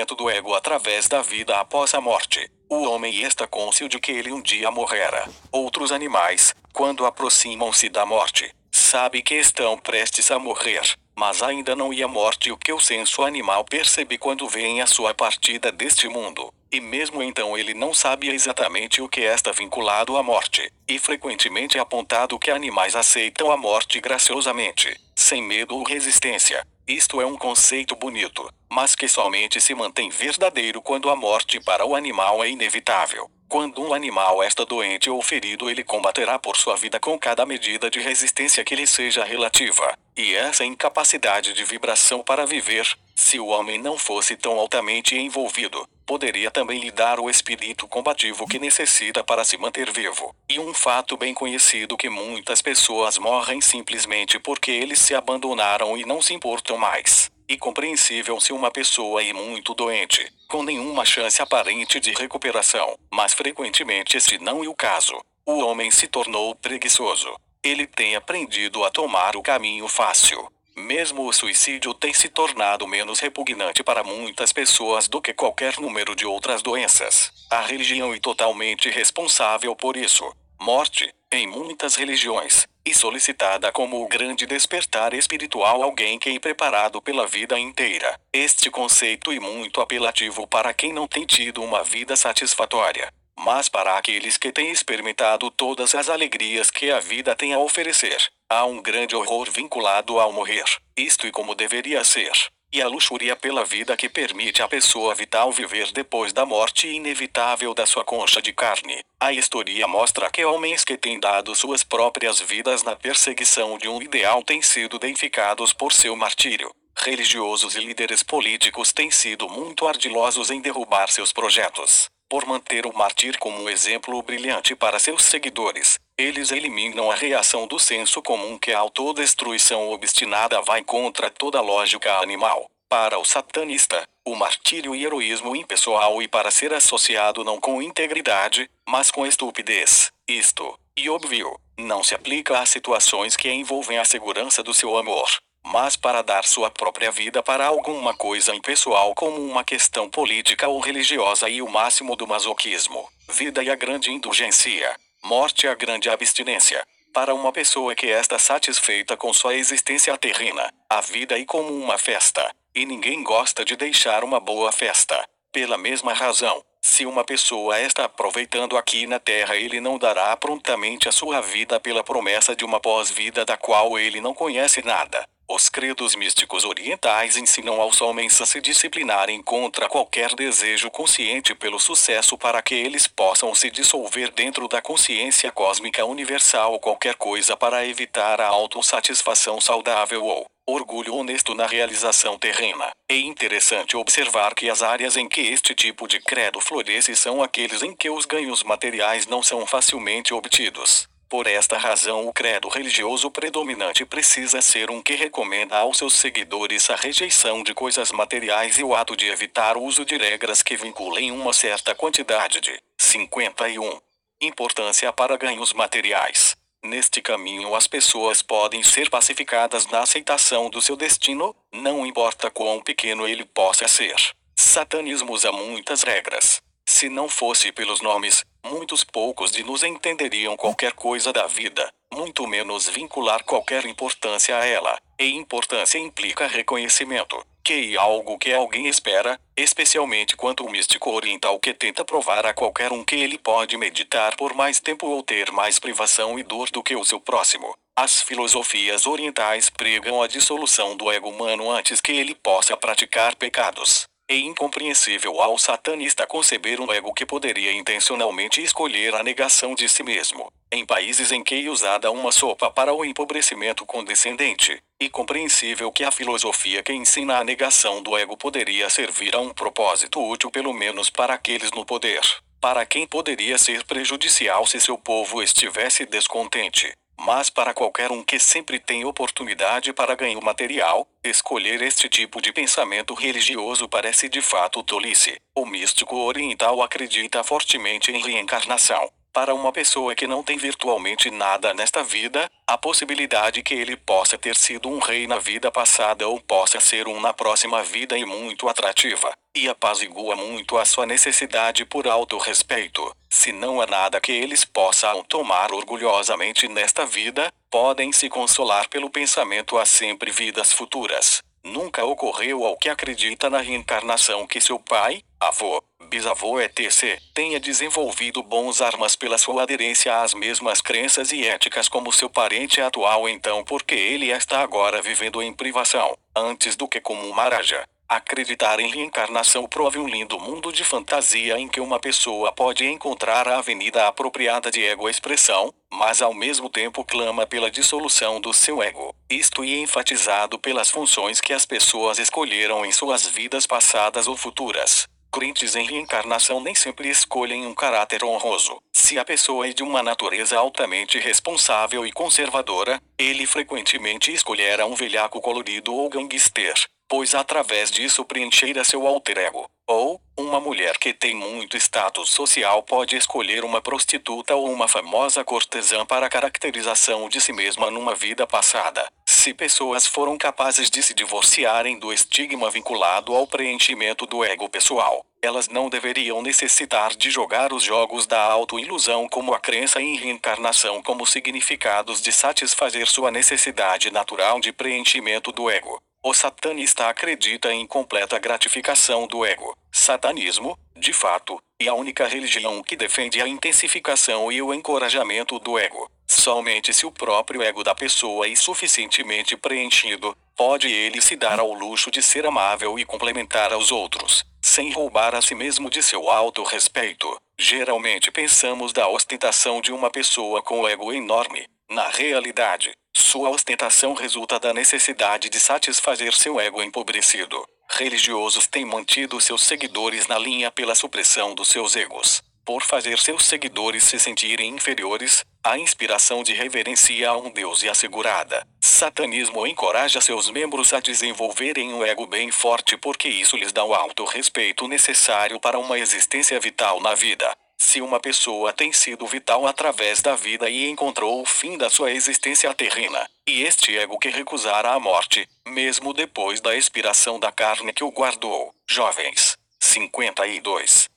do ego através da vida após a morte. O homem está cônscio de que ele um dia morrerá. Outros animais, quando aproximam-se da morte, sabem que estão prestes a morrer, mas ainda não é a morte o que o senso animal percebe quando vem a sua partida deste mundo. E mesmo então ele não sabe exatamente o que está vinculado à morte. E frequentemente é apontado que animais aceitam a morte graciosamente, sem medo ou resistência. Isto é um conceito bonito, mas que somente se mantém verdadeiro quando a morte para o animal é inevitável. Quando um animal está doente ou ferido, ele combaterá por sua vida com cada medida de resistência que lhe seja relativa. E essa incapacidade de vibração para viver, se o homem não fosse tão altamente envolvido, poderia também lhe dar o espírito combativo que necessita para se manter vivo. E um fato bem conhecido que muitas pessoas morrem simplesmente porque eles se abandonaram e não se importam mais. E compreensível se uma pessoa é muito doente, com nenhuma chance aparente de recuperação, mas frequentemente este não é o caso. O homem se tornou preguiçoso. Ele tem aprendido a tomar o caminho fácil. Mesmo o suicídio tem se tornado menos repugnante para muitas pessoas do que qualquer número de outras doenças. A religião é totalmente responsável por isso. Morte, em muitas religiões, e solicitada como o grande despertar espiritual, alguém que é preparado pela vida inteira. Este conceito é muito apelativo para quem não tem tido uma vida satisfatória. Mas para aqueles que têm experimentado todas as alegrias que a vida tem a oferecer, há um grande horror vinculado ao morrer. Isto é como deveria ser. E a luxúria pela vida que permite à pessoa vital viver depois da morte inevitável da sua concha de carne. A história mostra que homens que têm dado suas próprias vidas na perseguição de um ideal têm sido deificados por seu martírio. Religiosos e líderes políticos têm sido muito ardilosos em derrubar seus projetos. Por manter o mártir como um exemplo brilhante para seus seguidores, eles eliminam a reação do senso comum que a autodestruição obstinada vai contra toda lógica animal. Para o satanista, o martírio e heroísmo impessoal e para ser associado não com integridade, mas com estupidez. Isto, e óbvio, não se aplica a situações que envolvem a segurança do seu amor, mas para dar sua própria vida para alguma coisa impessoal como uma questão política ou religiosa e o máximo do masoquismo. Vida e a grande indulgência. Morte e a grande abstinência. Para uma pessoa que está satisfeita com sua existência terrena, a vida é como uma festa, e ninguém gosta de deixar uma boa festa. Pela mesma razão, se uma pessoa está aproveitando aqui na Terra, ele não dará prontamente a sua vida pela promessa de uma pós-vida da qual ele não conhece nada. Os credos místicos orientais ensinam aos homens a se disciplinarem contra qualquer desejo consciente pelo sucesso para que eles possam se dissolver dentro da consciência cósmica universal ou qualquer coisa para evitar a autossatisfação saudável ou orgulho honesto na realização terrena. É interessante observar que as áreas em que este tipo de credo floresce são aqueles em que os ganhos materiais não são facilmente obtidos. Por esta razão, o credo religioso predominante precisa ser um que recomenda aos seus seguidores a rejeição de coisas materiais e o ato de evitar o uso de regras que vinculem uma certa quantidade de 51. Importância para ganhos materiais. Neste caminho, as pessoas podem ser pacificadas na aceitação do seu destino, não importa quão pequeno ele possa ser. Satanismo usa muitas regras. Se não fosse pelos nomes, muitos poucos de nos entenderiam qualquer coisa da vida, muito menos vincular qualquer importância a ela. E importância implica reconhecimento, que é algo que alguém espera, especialmente quanto o místico oriental que tenta provar a qualquer um que ele pode meditar por mais tempo ou ter mais privação e dor do que o seu próximo. As filosofias orientais pregam a dissolução do ego humano antes que ele possa praticar pecados. É incompreensível ao satanista conceber um ego que poderia intencionalmente escolher a negação de si mesmo. Em países em que é usada uma sopa para o empobrecimento condescendente, e compreensível que a filosofia que ensina a negação do ego poderia servir a um propósito útil pelo menos para aqueles no poder, para quem poderia ser prejudicial se seu povo estivesse descontente. Mas para qualquer um que sempre tem oportunidade para ganho material, escolher este tipo de pensamento religioso parece de fato tolice. O místico oriental acredita fortemente em reencarnação. Para uma pessoa que não tem virtualmente nada nesta vida, a possibilidade que ele possa ter sido um rei na vida passada ou possa ser um na próxima vida é muito atrativa, e apazigua muito a sua necessidade por autorrespeito. Se não há nada que eles possam tomar orgulhosamente nesta vida, podem se consolar pelo pensamento há sempre vidas futuras. Nunca ocorreu ao que acredita na reencarnação que seu pai, avô, bisavô etc. tenha desenvolvido bons armas pela sua aderência às mesmas crenças e éticas como seu parente atual, então porque ele está agora vivendo em privação, antes do que como um Maharaja. Acreditar em reencarnação prove um lindo mundo de fantasia em que uma pessoa pode encontrar a avenida apropriada de ego-expressão, mas ao mesmo tempo clama pela dissolução do seu ego. Isto é enfatizado pelas funções que as pessoas escolheram em suas vidas passadas ou futuras. Crentes em reencarnação nem sempre escolhem um caráter honroso. Se a pessoa é de uma natureza altamente responsável e conservadora, ele frequentemente escolherá um velhaco colorido ou gangster, pois através disso preencherá seu alter ego. Ou, uma mulher que tem muito status social pode escolher uma prostituta ou uma famosa cortesã para a caracterização de si mesma numa vida passada. Se pessoas foram capazes de se divorciarem do estigma vinculado ao preenchimento do ego pessoal, elas não deveriam necessitar de jogar os jogos da autoilusão como a crença em reencarnação como significados de satisfazer sua necessidade natural de preenchimento do ego. O satanista acredita em completa gratificação do ego. Satanismo, de fato, é a única religião que defende a intensificação e o encorajamento do ego. Somente se o próprio ego da pessoa é suficientemente preenchido, pode ele se dar ao luxo de ser amável e complementar aos outros, sem roubar a si mesmo de seu autorrespeito. Geralmente pensamos da ostentação de uma pessoa com ego enorme. Na realidade, sua ostentação resulta da necessidade de satisfazer seu ego empobrecido. Religiosos têm mantido seus seguidores na linha pela supressão dos seus egos. Por fazer seus seguidores se sentirem inferiores, a inspiração de reverência a um Deus é assegurada. Satanismo encoraja seus membros a desenvolverem um ego bem forte porque isso lhes dá o autorrespeito necessário para uma existência vital na vida. Se uma pessoa tem sido vital através da vida e encontrou o fim da sua existência terrena, e este ego que recusara a morte, mesmo depois da expiração da carne que o guardou. Jovens. 52.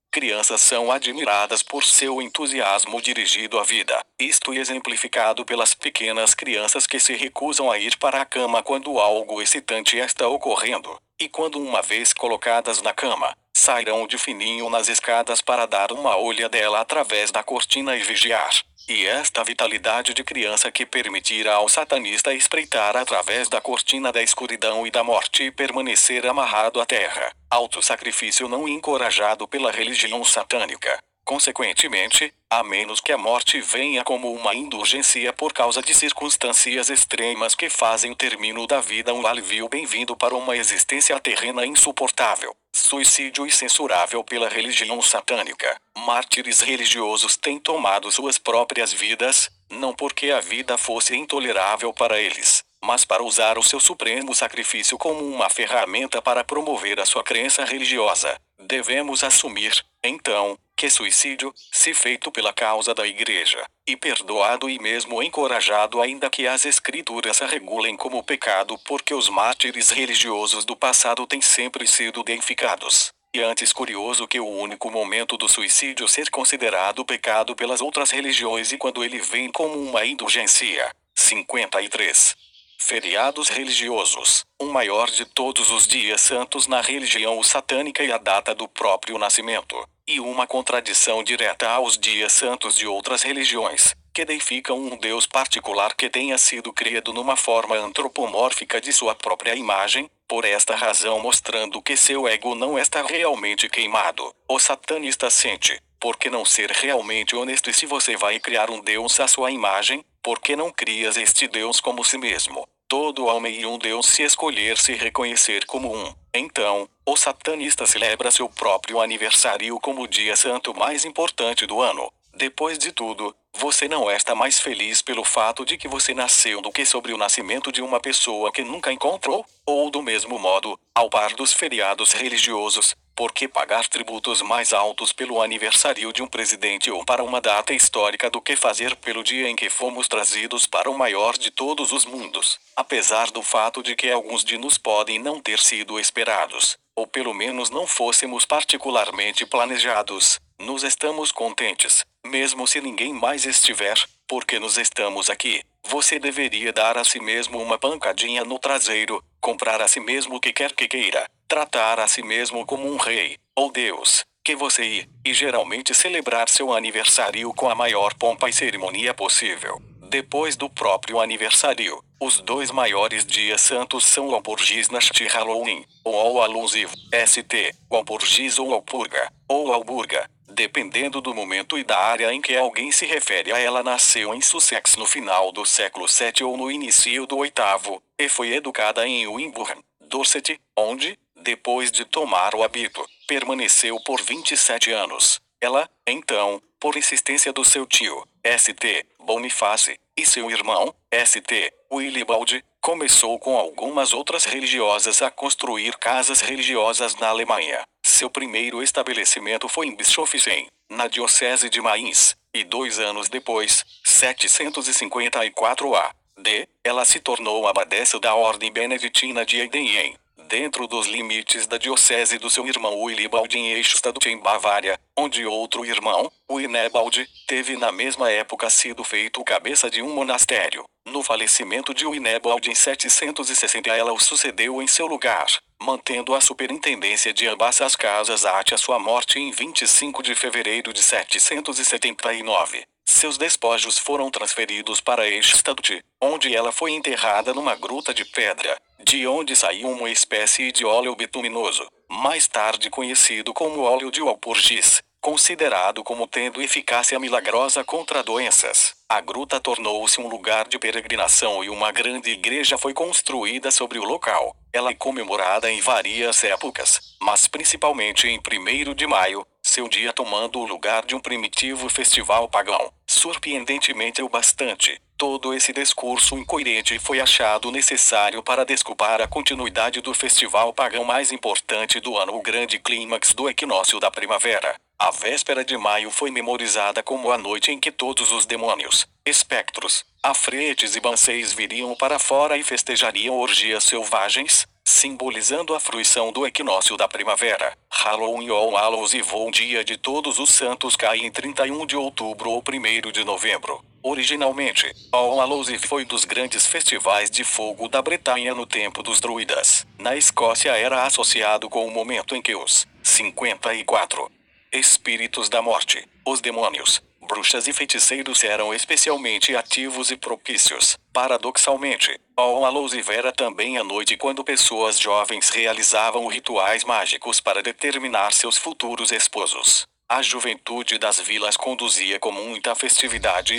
Crianças são admiradas por seu entusiasmo dirigido à vida. Isto é exemplificado pelas pequenas crianças que se recusam a ir para a cama quando algo excitante está ocorrendo, e quando uma vez colocadas na cama, sairão de fininho nas escadas para dar uma olhadela através da cortina e vigiar. E esta vitalidade de criança que permitirá ao satanista espreitar através da cortina da escuridão e da morte e permanecer amarrado à terra. Autossacrifício não encorajado pela religião satânica. Consequentemente, a menos que a morte venha como uma indulgência por causa de circunstâncias extremas que fazem o término da vida um alívio bem-vindo para uma existência terrena insuportável. Suicídio incensurável pela religião satânica. Mártires religiosos têm tomado suas próprias vidas, não porque a vida fosse intolerável para eles, mas para usar o seu supremo sacrifício como uma ferramenta para promover a sua crença religiosa. Devemos assumir, então, que suicídio, se feito pela causa da Igreja, e perdoado e mesmo encorajado ainda que as Escrituras a regulem como pecado porque os mártires religiosos do passado têm sempre sido deificados. E antes curioso que o único momento do suicídio ser considerado pecado pelas outras religiões e quando ele vem como uma indulgência. 53. Feriados religiosos. O maior de todos os dias santos na religião satânica e a data do próprio nascimento. E uma contradição direta aos dias santos de outras religiões, que deificam um Deus particular que tenha sido criado numa forma antropomórfica de sua própria imagem, por esta razão mostrando que seu ego não está realmente queimado. O satanista sente, por que não ser realmente honesto e se você vai criar um Deus à sua imagem, por que não crias este Deus como si mesmo? Todo homem e um Deus se escolher se reconhecer como um. Então, o satanista celebra seu próprio aniversário como o dia santo mais importante do ano. Depois de tudo, você não está mais feliz pelo fato de que você nasceu do que sobre o nascimento de uma pessoa que nunca encontrou? Ou do mesmo modo, ao par dos feriados religiosos, Por que pagar tributos mais altos pelo aniversário de um presidente ou para uma data histórica do que fazer pelo dia em que fomos trazidos para o maior de todos os mundos? Apesar do fato de que alguns de nós podem não ter sido esperados, ou pelo menos não fôssemos particularmente planejados, nos estamos contentes, mesmo se ninguém mais estiver, porque nós estamos aqui. Você deveria dar a si mesmo uma pancadinha no traseiro, comprar a si mesmo o que quer que queira, tratar a si mesmo como um rei, ou Deus, que você e geralmente celebrar seu aniversário com a maior pompa e cerimônia possível. Depois do próprio aniversário, os dois maiores dias santos são o Alborgiz Nashti Halloween, ou ao alusivo, St. Alborgiz ou Alpurga, ou Alburga, dependendo do momento e da área em que alguém se refere a ela. Nasceu em Sussex no final do século VII ou no início do VIII, e foi educada em Wimborne, Dorset, onde, depois de tomar o hábito, permaneceu por 27 anos. Ela, então, por insistência do seu tio, St. Boniface, e seu irmão, St. Willibald, começou com algumas outras religiosas a construir casas religiosas na Alemanha. Seu primeiro estabelecimento foi em Bischofsheim, na diocese de Mainz, e 2 anos depois, 754 a.D., ela se tornou abadesa da Ordem Beneditina de Eidenheim, dentro dos limites da diocese do seu irmão Willibald em Eichstätt em Bavária, onde outro irmão, Winebald, teve na mesma época sido feito cabeça de um monastério. No falecimento de Winebald em 760 ela o sucedeu em seu lugar, mantendo a superintendência de ambas as casas até a sua morte em 25 de fevereiro de 779. Seus despojos foram transferidos para Eichstätt, onde ela foi enterrada numa gruta de pedra, de onde saiu uma espécie de óleo bituminoso, mais tarde conhecido como óleo de Walpurgis, considerado como tendo eficácia milagrosa contra doenças. A gruta tornou-se um lugar de peregrinação e uma grande igreja foi construída sobre o local. Ela é comemorada em várias épocas, mas principalmente em 1º de maio, seu dia tomando o lugar de um primitivo festival pagão. Surpreendentemente o bastante, todo esse discurso incoerente foi achado necessário para desculpar a continuidade do festival pagão mais importante do ano, o grande clímax do equinócio da primavera. A véspera de maio foi memorizada como a noite em que todos os demônios, espectros, afretes e banceis viriam para fora e festejariam orgias selvagens, simbolizando a fruição do equinócio da primavera. Halloween ou Hallows Eve, o dia de todos os santos, cai em 31 de outubro ou 1º de novembro. Originalmente, All Hallows Eve foi dos grandes festivais de fogo da Bretanha no tempo dos druidas. Na Escócia era associado com o momento em que os 54 espíritos da morte, os demônios, bruxas e feiticeiros eram especialmente ativos e propícios. Paradoxalmente, All Hallows Eve era também a noite quando pessoas jovens realizavam rituais mágicos para determinar seus futuros esposos. A juventude das vilas conduzia com muita festividade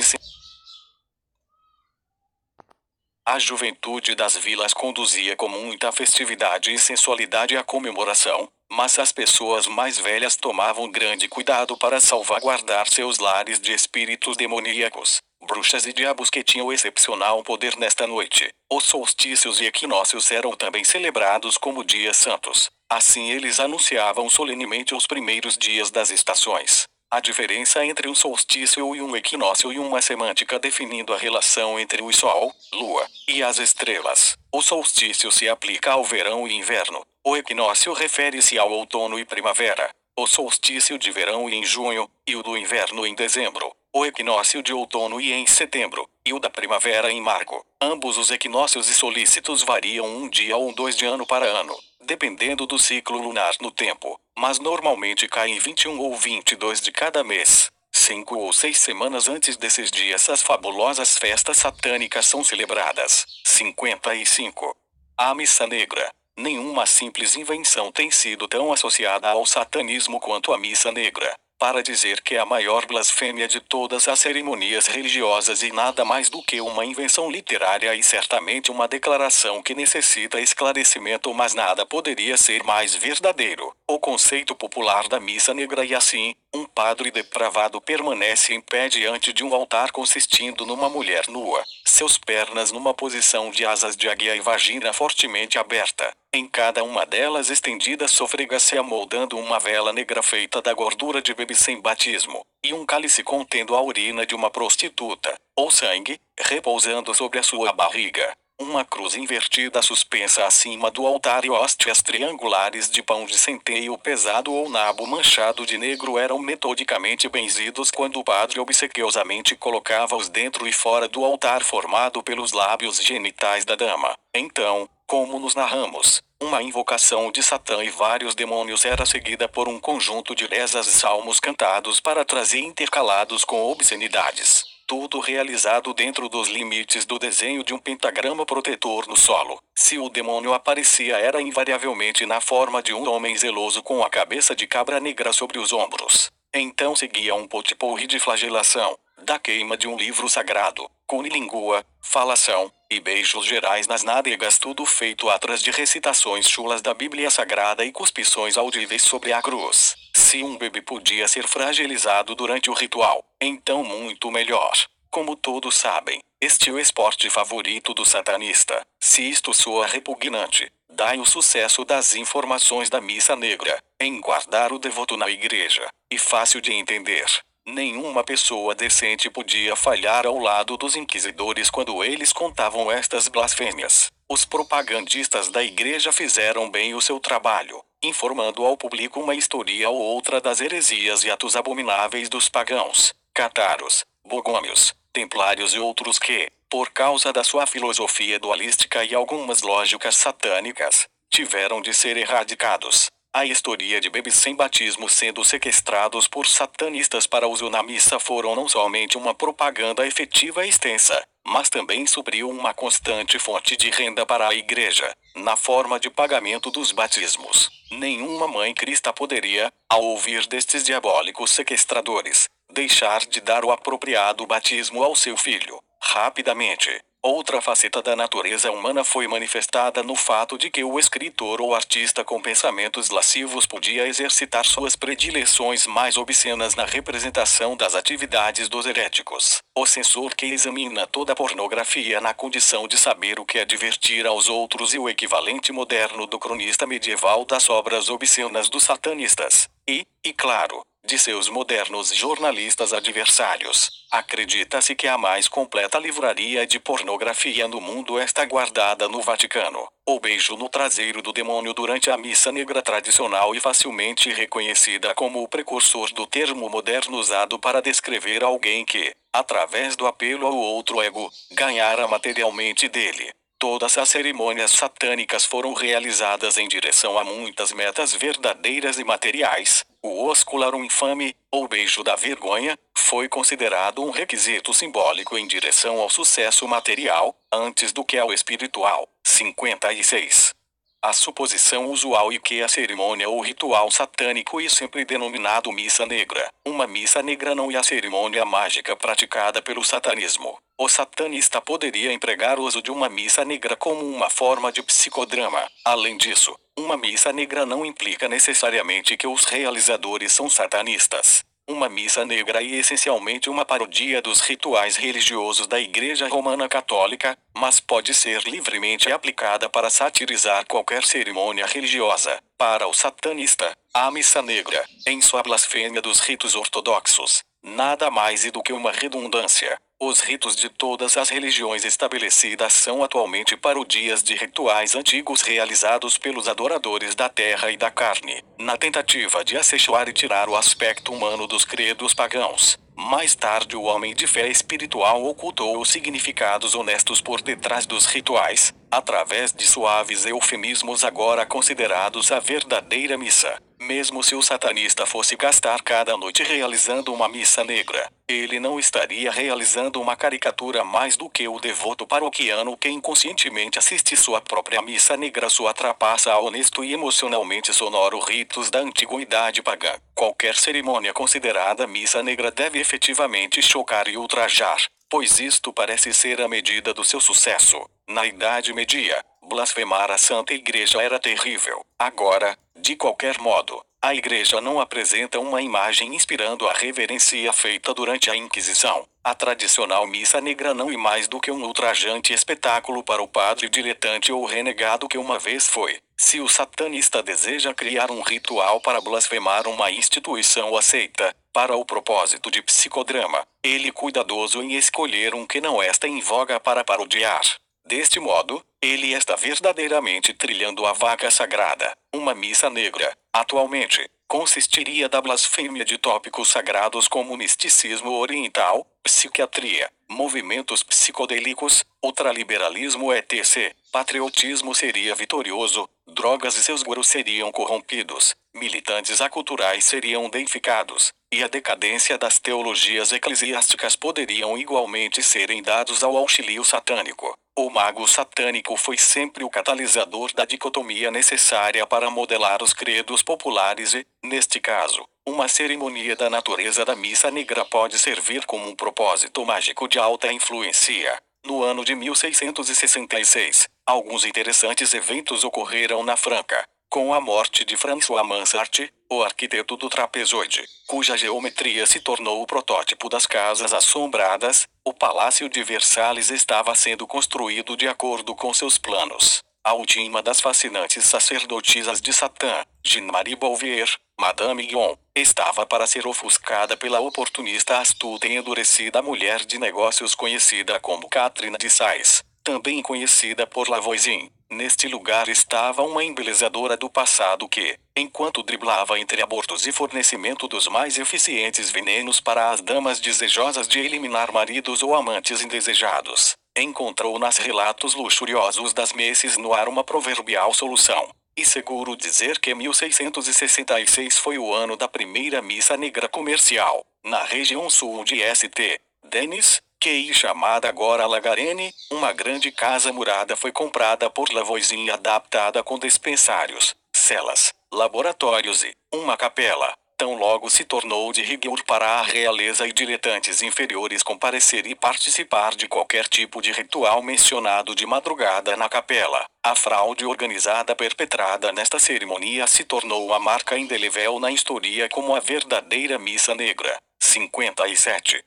e sensualidade a comemoração, mas as pessoas mais velhas tomavam grande cuidado para salvaguardar seus lares de espíritos demoníacos, bruxas e diabos que tinham excepcional poder nesta noite. Os solstícios e equinócios eram também celebrados como dias santos. Assim eles anunciavam solenemente os primeiros dias das estações. A diferença entre um solstício e um equinócio e uma semântica definindo a relação entre o Sol, Lua e as estrelas. O solstício se aplica ao verão e inverno. O equinócio refere-se ao outono e primavera. O solstício de verão em junho, e o do inverno em dezembro. O equinócio de outono em setembro, e o da primavera em março. Ambos os equinócios e solícitos variam um dia ou 2 de ano para ano, dependendo do ciclo lunar no tempo, mas normalmente caem 21 ou 22 de cada mês. 5 ou 6 semanas antes desses dias as fabulosas festas satânicas são celebradas. 55. A Missa Negra. Nenhuma simples invenção tem sido tão associada ao satanismo quanto a Missa Negra, para dizer que é a maior blasfêmia de todas as cerimonias religiosas e nada mais do que uma invenção literária e certamente uma declaração que necessita esclarecimento, mas nada poderia ser mais verdadeiro. O conceito popular da Missa Negra e assim, um padre depravado permanece em pé diante de um altar consistindo numa mulher nua, seus pernas numa posição de asas de águia e vagina fortemente aberta. Em cada uma delas estendida sofrega-se amoldando uma vela negra feita da gordura de bebê sem batismo, e um cálice contendo a urina de uma prostituta, ou sangue, repousando sobre a sua barriga. Uma cruz invertida suspensa acima do altar e hóstias triangulares de pão de centeio pesado ou nabo manchado de negro eram metodicamente benzidos quando o padre obsequiosamente colocava-os dentro e fora do altar formado pelos lábios genitais da dama. Então, como nos narramos, uma invocação de Satã e vários demônios era seguida por um conjunto de rezas e salmos cantados para trazer intercalados com obscenidades. Tudo realizado dentro dos limites do desenho de um pentagrama protetor no solo. Se o demônio aparecia era invariavelmente na forma de um homem zeloso com a cabeça de cabra negra sobre os ombros. Então seguia um potpourri de flagelação, da queima de um livro sagrado, cunilingua, falação, e beijos gerais nas nádegas, tudo feito atrás de recitações chulas da Bíblia Sagrada e cuspições audíveis sobre a cruz. Se um bebê podia ser fragilizado durante o ritual, então muito melhor. Como todos sabem, este é o esporte favorito do satanista. Se isto soa repugnante, dai o sucesso das informações da missa negra, em guardar o devoto na igreja, e fácil de entender. Nenhuma pessoa decente podia falhar ao lado dos inquisidores quando eles contavam estas blasfêmias. Os propagandistas da igreja fizeram bem o seu trabalho, informando ao público uma história ou outra das heresias e atos abomináveis dos pagãos, cátaros, bogômios, templários e outros que, por causa da sua filosofia dualística e algumas lógicas satânicas, tiveram de ser erradicados. A história de bebês sem batismo sendo sequestrados por satanistas para uso na missa foram não somente uma propaganda efetiva e extensa, mas também supriu uma constante fonte de renda para a igreja, na forma de pagamento dos batismos. Nenhuma mãe cristã poderia, ao ouvir destes diabólicos sequestradores, deixar de dar o apropriado batismo ao seu filho. Rapidamente, outra faceta da natureza humana foi manifestada no fato de que o escritor ou artista com pensamentos lascivos podia exercitar suas predileções mais obscenas na representação das atividades dos heréticos. O censor que examina toda a pornografia na condição de saber o que é divertir aos outros e o equivalente moderno do cronista medieval das obras obscenas dos satanistas. E claro, de seus modernos jornalistas adversários. Acredita-se que a mais completa livraria de pornografia no mundo está guardada no Vaticano. O beijo no traseiro do demônio durante a missa negra tradicional e facilmente reconhecida como o precursor do termo moderno usado para descrever alguém que, através do apelo ao outro ego, ganhara materialmente dele. Todas as cerimônias satânicas foram realizadas em direção a muitas metas verdadeiras e materiais. O oscularum infame, ou beijo da vergonha, foi considerado um requisito simbólico em direção ao sucesso material, antes do que ao espiritual. 56. A suposição usual é que a cerimônia ou ritual satânico é sempre denominado missa negra. Uma missa negra não é a cerimônia mágica praticada pelo satanismo. O satanista poderia empregar o uso de uma missa negra como uma forma de psicodrama. Além disso, uma missa negra não implica necessariamente que os realizadores são satanistas. Uma missa negra é essencialmente uma paródia dos rituais religiosos da Igreja Romana Católica, mas pode ser livremente aplicada para satirizar qualquer cerimônia religiosa. Para o satanista, a missa negra, em sua blasfêmia dos ritos ortodoxos, nada mais é do que uma redundância. Os ritos de todas as religiões estabelecidas são atualmente parodias de rituais antigos realizados pelos adoradores da terra e da carne, na tentativa de acechar e tirar o aspecto humano dos credos pagãos. Mais tarde o homem de fé espiritual ocultou os significados honestos por detrás dos rituais, através de suaves eufemismos agora considerados a verdadeira missa. Mesmo se o satanista fosse gastar cada noite realizando uma missa negra, ele não estaria realizando uma caricatura mais do que o devoto paroquiano que inconscientemente assiste sua própria missa negra. Sua trapaça a honesto e emocionalmente sonoro ritos da antiguidade pagã. Qualquer cerimônia considerada missa negra deve efetivamente chocar e ultrajar, pois isto parece ser a medida do seu sucesso. Na Idade Média, blasfemar a Santa Igreja era terrível. Agora, de qualquer modo, A Igreja não apresenta uma imagem inspirando a reverência feita durante a Inquisição. A tradicional missa negra não é mais do que um ultrajante espetáculo para o padre diletante ou renegado que uma vez foi. Se o satanista deseja criar um ritual para blasfemar uma instituição aceita, para o propósito de psicodrama, ele é cuidadoso em escolher um que não está em voga para parodiar. Deste modo, ele está verdadeiramente trilhando a vaca sagrada. Uma missa negra, atualmente, consistiria da blasfêmia de tópicos sagrados como misticismo oriental, psiquiatria, movimentos psicodélicos, ultraliberalismo etc. Patriotismo seria vitorioso, drogas e seus gurus seriam corrompidos, militantes aculturais seriam deificados, e a decadência das teologias eclesiásticas poderiam igualmente serem dados ao auxílio satânico. O mago satânico foi sempre o catalisador da dicotomia necessária para modelar os credos populares e, neste caso, uma cerimônia da natureza da missa negra pode servir como um propósito mágico de alta influência. No ano de 1666, alguns interessantes eventos ocorreram na Franca, com a morte de François Mansart, o arquiteto do trapezoide, cuja geometria se tornou o protótipo das casas assombradas. O Palácio de Versalhes estava sendo construído de acordo com seus planos. A última das fascinantes sacerdotisas de Satã, Jeanne-Marie Bouvier, Madame Guyon, estava para ser ofuscada pela oportunista astuta e endurecida mulher de negócios conhecida como Catherine de Sais, também conhecida por Lavoisin. Neste lugar estava uma embelezadora do passado que, enquanto driblava entre abortos e fornecimento dos mais eficientes venenos para as damas desejosas de eliminar maridos ou amantes indesejados, encontrou nas relatos luxuriosos das Messes Noir uma proverbial solução. E seguro dizer que 1666 foi o ano da primeira missa negra comercial, na região sul de St. Denis, que chamada agora La Garenne, uma grande casa murada foi comprada por Lavoisin e adaptada com dispensários, celas, laboratórios e uma capela. Tão logo se tornou de rigor para a realeza e diletantes inferiores comparecer e participar de qualquer tipo de ritual mencionado de madrugada na capela. A fraude organizada perpetrada nesta cerimônia se tornou uma marca indelével na história como a verdadeira missa negra. 57.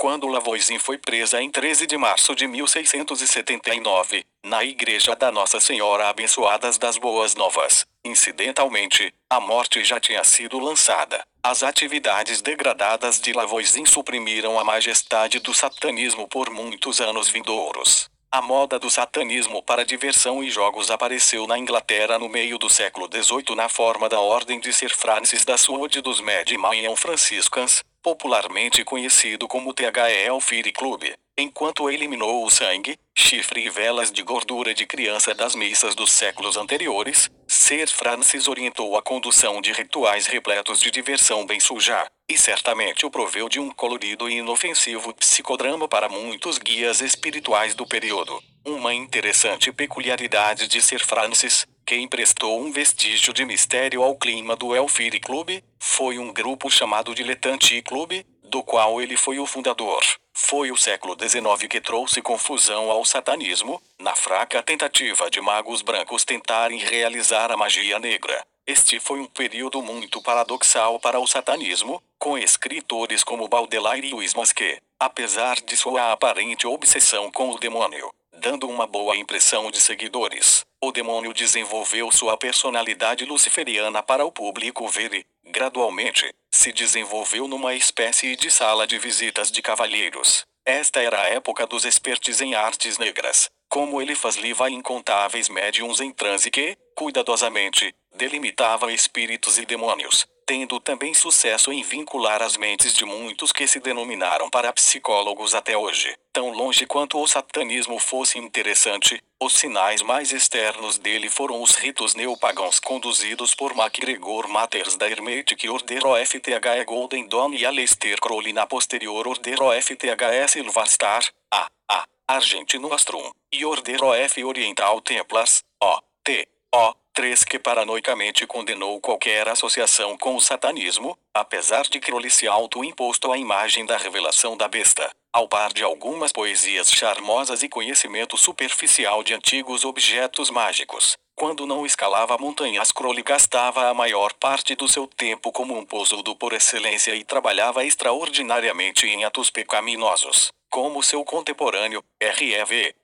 Quando Lavoisin foi presa em 13 de março de 1679, na igreja da Nossa Senhora Abençoadas das Boas Novas, incidentalmente, a morte já tinha sido lançada. As atividades degradadas de Lavoisin suprimiram a majestade do satanismo por muitos anos vindouros. A moda do satanismo para diversão e jogos apareceu na Inglaterra no meio do século XVIII na forma da Ordem de Sir Francis da Suode dos Medimanian Franciscans, popularmente conhecido como The Fire Club. Enquanto eliminou o sangue, chifre e velas de gordura de criança das missas dos séculos anteriores, Sir Francis orientou a condução de rituais repletos de diversão bem suja, e certamente o proveu de um colorido e inofensivo psicodrama para muitos guias espirituais do período. Uma interessante peculiaridade de Sir Francis, que emprestou um vestígio de mistério ao clima do Elfire Club, foi um grupo chamado Dilettante Club, do qual ele foi o fundador. Foi o século XIX que trouxe confusão ao satanismo, na fraca tentativa de magos brancos tentarem realizar a magia negra. Este foi um período muito paradoxal para o satanismo, com escritores como Baudelaire e Huysmans que, apesar de sua aparente obsessão com o demônio, dando uma boa impressão de seguidores, o demônio desenvolveu sua personalidade luciferiana para o público ver e, gradualmente, se desenvolveu numa espécie de sala de visitas de cavalheiros. Esta era a época dos expertos em artes negras, como Eliphas Levi e incontáveis médiums em transe que, cuidadosamente, delimitava espíritos e demônios, tendo também sucesso em vincular as mentes de muitos que se denominaram parapsicólogos até hoje. Tão longe quanto o satanismo fosse interessante, os sinais mais externos dele foram os ritos neopagãos conduzidos por MacGregor Matters da Hermetic Order of The Golden Dawn e Aleister Crowley na posterior Order of The Silverstar, a Argentino Astrum, e Order of Oriental Templars, O.T.O. 3 que paranoicamente condenou qualquer associação com o satanismo, apesar de Crowley se auto-imposto à imagem da revelação da besta, ao par de algumas poesias charmosas e conhecimento superficial de antigos objetos mágicos. Quando não escalava montanhas, Crowley gastava a maior parte do seu tempo como um pousudo por excelência e trabalhava extraordinariamente em atos pecaminosos, como seu contemporâneo, R.E.V.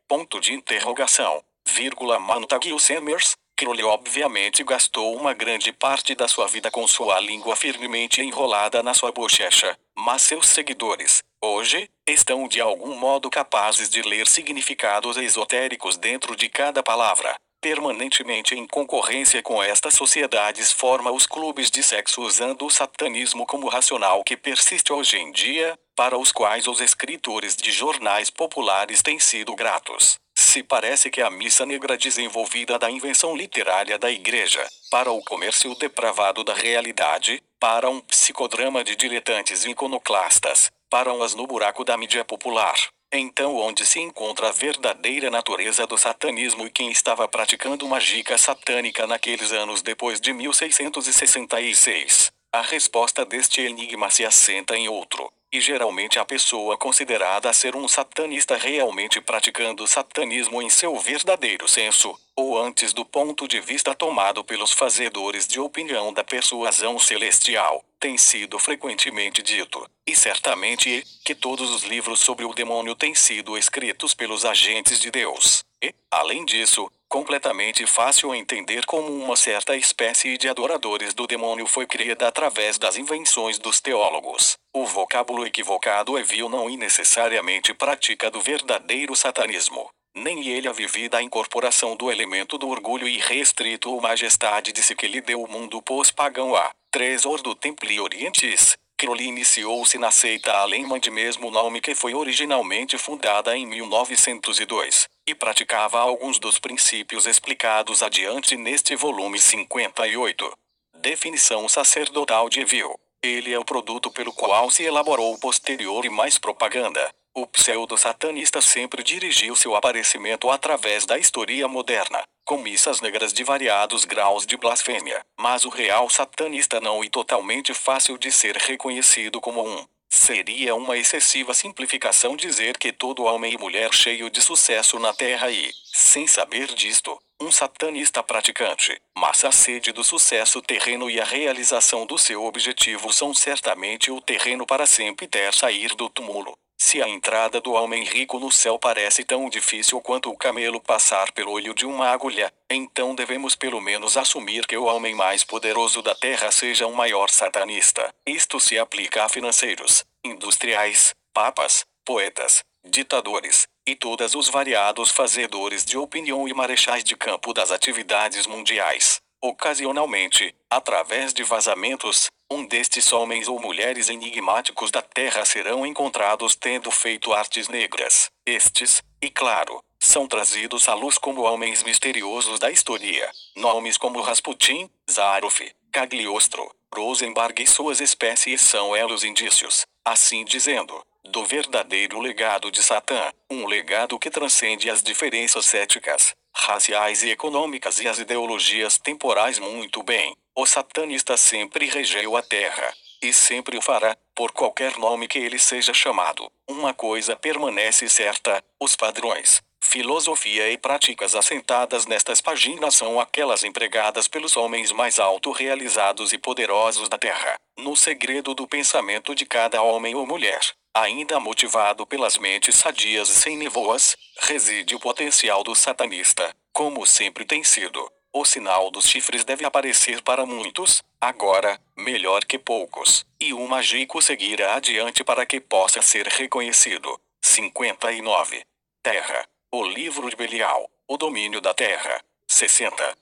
Montague Summers. Crowley obviamente gastou uma grande parte da sua vida com sua língua firmemente enrolada na sua bochecha, mas seus seguidores, hoje, estão de algum modo capazes de ler significados esotéricos dentro de cada palavra. Permanentemente em concorrência com estas sociedades, forma os clubes de sexo usando o satanismo como racional que persiste hoje em dia, para os quais os escritores de jornais populares têm sido gratos. Se parece que a missa negra desenvolvida da invenção literária da igreja, para o comércio depravado da realidade, para um psicodrama de diletantes iconoclastas, para um as no buraco da mídia popular. Então onde se encontra a verdadeira natureza do satanismo e quem estava praticando magia satânica naqueles anos depois de 1666? A resposta deste enigma se assenta em outro. E geralmente a pessoa considerada ser um satanista realmente praticando satanismo em seu verdadeiro senso, ou antes do ponto de vista tomado pelos fazedores de opinião da persuasão celestial, tem sido frequentemente dito, e certamente, que todos os livros sobre o demônio têm sido escritos pelos agentes de Deus. E, além disso, completamente fácil entender como uma certa espécie de adoradores do demônio foi criada através das invenções dos teólogos. O vocábulo equivocado é vil não e necessariamente prática do verdadeiro satanismo. Nem ele a vivida a incorporação do elemento do orgulho irrestrito ou majestade de si que lhe deu o mundo pós-pagão a Tresor do Templi Orientis. Crowley iniciou-se na seita alemã de mesmo nome que foi originalmente fundada em 1902, e praticava alguns dos princípios explicados adiante neste volume 58. Definição sacerdotal de Evil. Ele é o produto pelo qual se elaborou posterior e mais propaganda. O pseudo-satanista sempre dirigiu seu aparecimento através da história moderna, com missas negras de variados graus de blasfêmia, mas o real satanista não é totalmente fácil de ser reconhecido como um. Seria uma excessiva simplificação dizer que todo homem e mulher cheio de sucesso na Terra e, sem saber disto, um satanista praticante. Mas a sede do sucesso terreno e a realização do seu objetivo são certamente o terreno para sempre ter sair do túmulo. Se a entrada do homem rico no céu parece tão difícil quanto o camelo passar pelo olho de uma agulha, então devemos pelo menos assumir que o homem mais poderoso da terra seja um maior satanista. Isto se aplica a financeiros, industriais, papas, poetas, ditadores, e todos os variados fazedores de opinião e marechais de campo das atividades mundiais. Ocasionalmente, através de vazamentos, um destes homens ou mulheres enigmáticos da Terra serão encontrados tendo feito artes negras. Estes, e claro, são trazidos à luz como homens misteriosos da história. Nomes como Rasputin, Zaroff, Cagliostro, Rosenberg e suas espécies são elos indícios, assim dizendo, do verdadeiro legado de Satã, um legado que transcende as diferenças éticas, raciais e econômicas e as ideologias temporais. Muito bem, o satanista sempre regeu a terra, e sempre o fará, por qualquer nome que ele seja chamado. Uma coisa permanece certa: os padrões, filosofia e práticas assentadas nestas páginas são aquelas empregadas pelos homens mais autorrealizados e poderosos da terra. No segredo do pensamento de cada homem ou mulher, ainda motivado pelas mentes sadias e sem névoas, reside o potencial do satanista, como sempre tem sido. O sinal dos chifres deve aparecer para muitos, agora, melhor que poucos, e o mágico seguirá adiante para que possa ser reconhecido. 59. Terra. O livro de Belial, o domínio da terra. 60.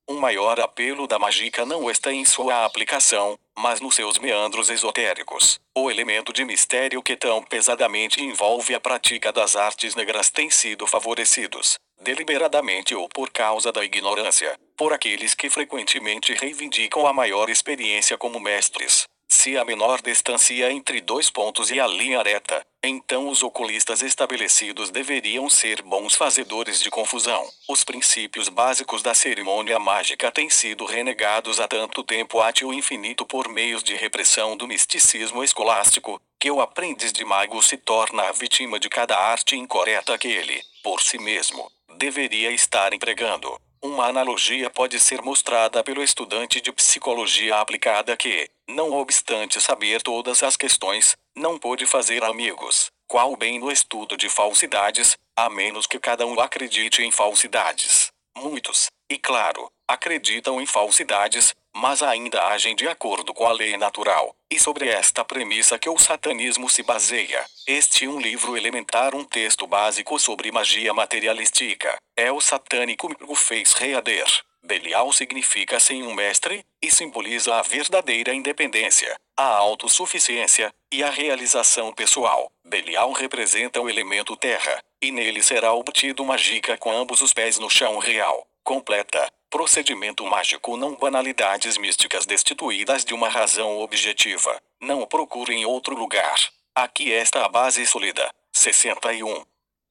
O maior apelo da mágica não está em sua aplicação, mas nos seus meandros esotéricos. O elemento de mistério que tão pesadamente envolve a prática das artes negras tem sido favorecidos, deliberadamente ou por causa da ignorância, por aqueles que frequentemente reivindicam a maior experiência como mestres. Se a menor distância entre dois pontos e a linha reta, então os oculistas estabelecidos deveriam ser bons fazedores de confusão. Os princípios básicos da cerimônia mágica têm sido renegados há tanto tempo até o infinito por meios de repressão do misticismo escolástico, que o aprendiz de mago se torna a vítima de cada arte incorreta que ele, por si mesmo, deveria estar empregando. Uma analogia pode ser mostrada pelo estudante de psicologia aplicada que, não obstante saber todas as questões, não pôde fazer amigos. Qual bem no estudo de falsidades, a menos que cada um acredite em falsidades. Muitos, e claro, acreditam em falsidades, mas ainda agem de acordo com a lei natural. E sobre esta premissa que o satanismo se baseia. Este um livro elementar, um texto básico sobre magia materialística. É o satânico fez reader. Belial significa sem um mestre, e simboliza a verdadeira independência, a autossuficiência, e a realização pessoal. Belial representa o elemento terra, e nele será obtido mágica com ambos os pés no chão real. Completa. Procedimento mágico, não banalidades místicas destituídas de uma razão objetiva. Não o procure em outro lugar. Aqui está a base sólida. 61.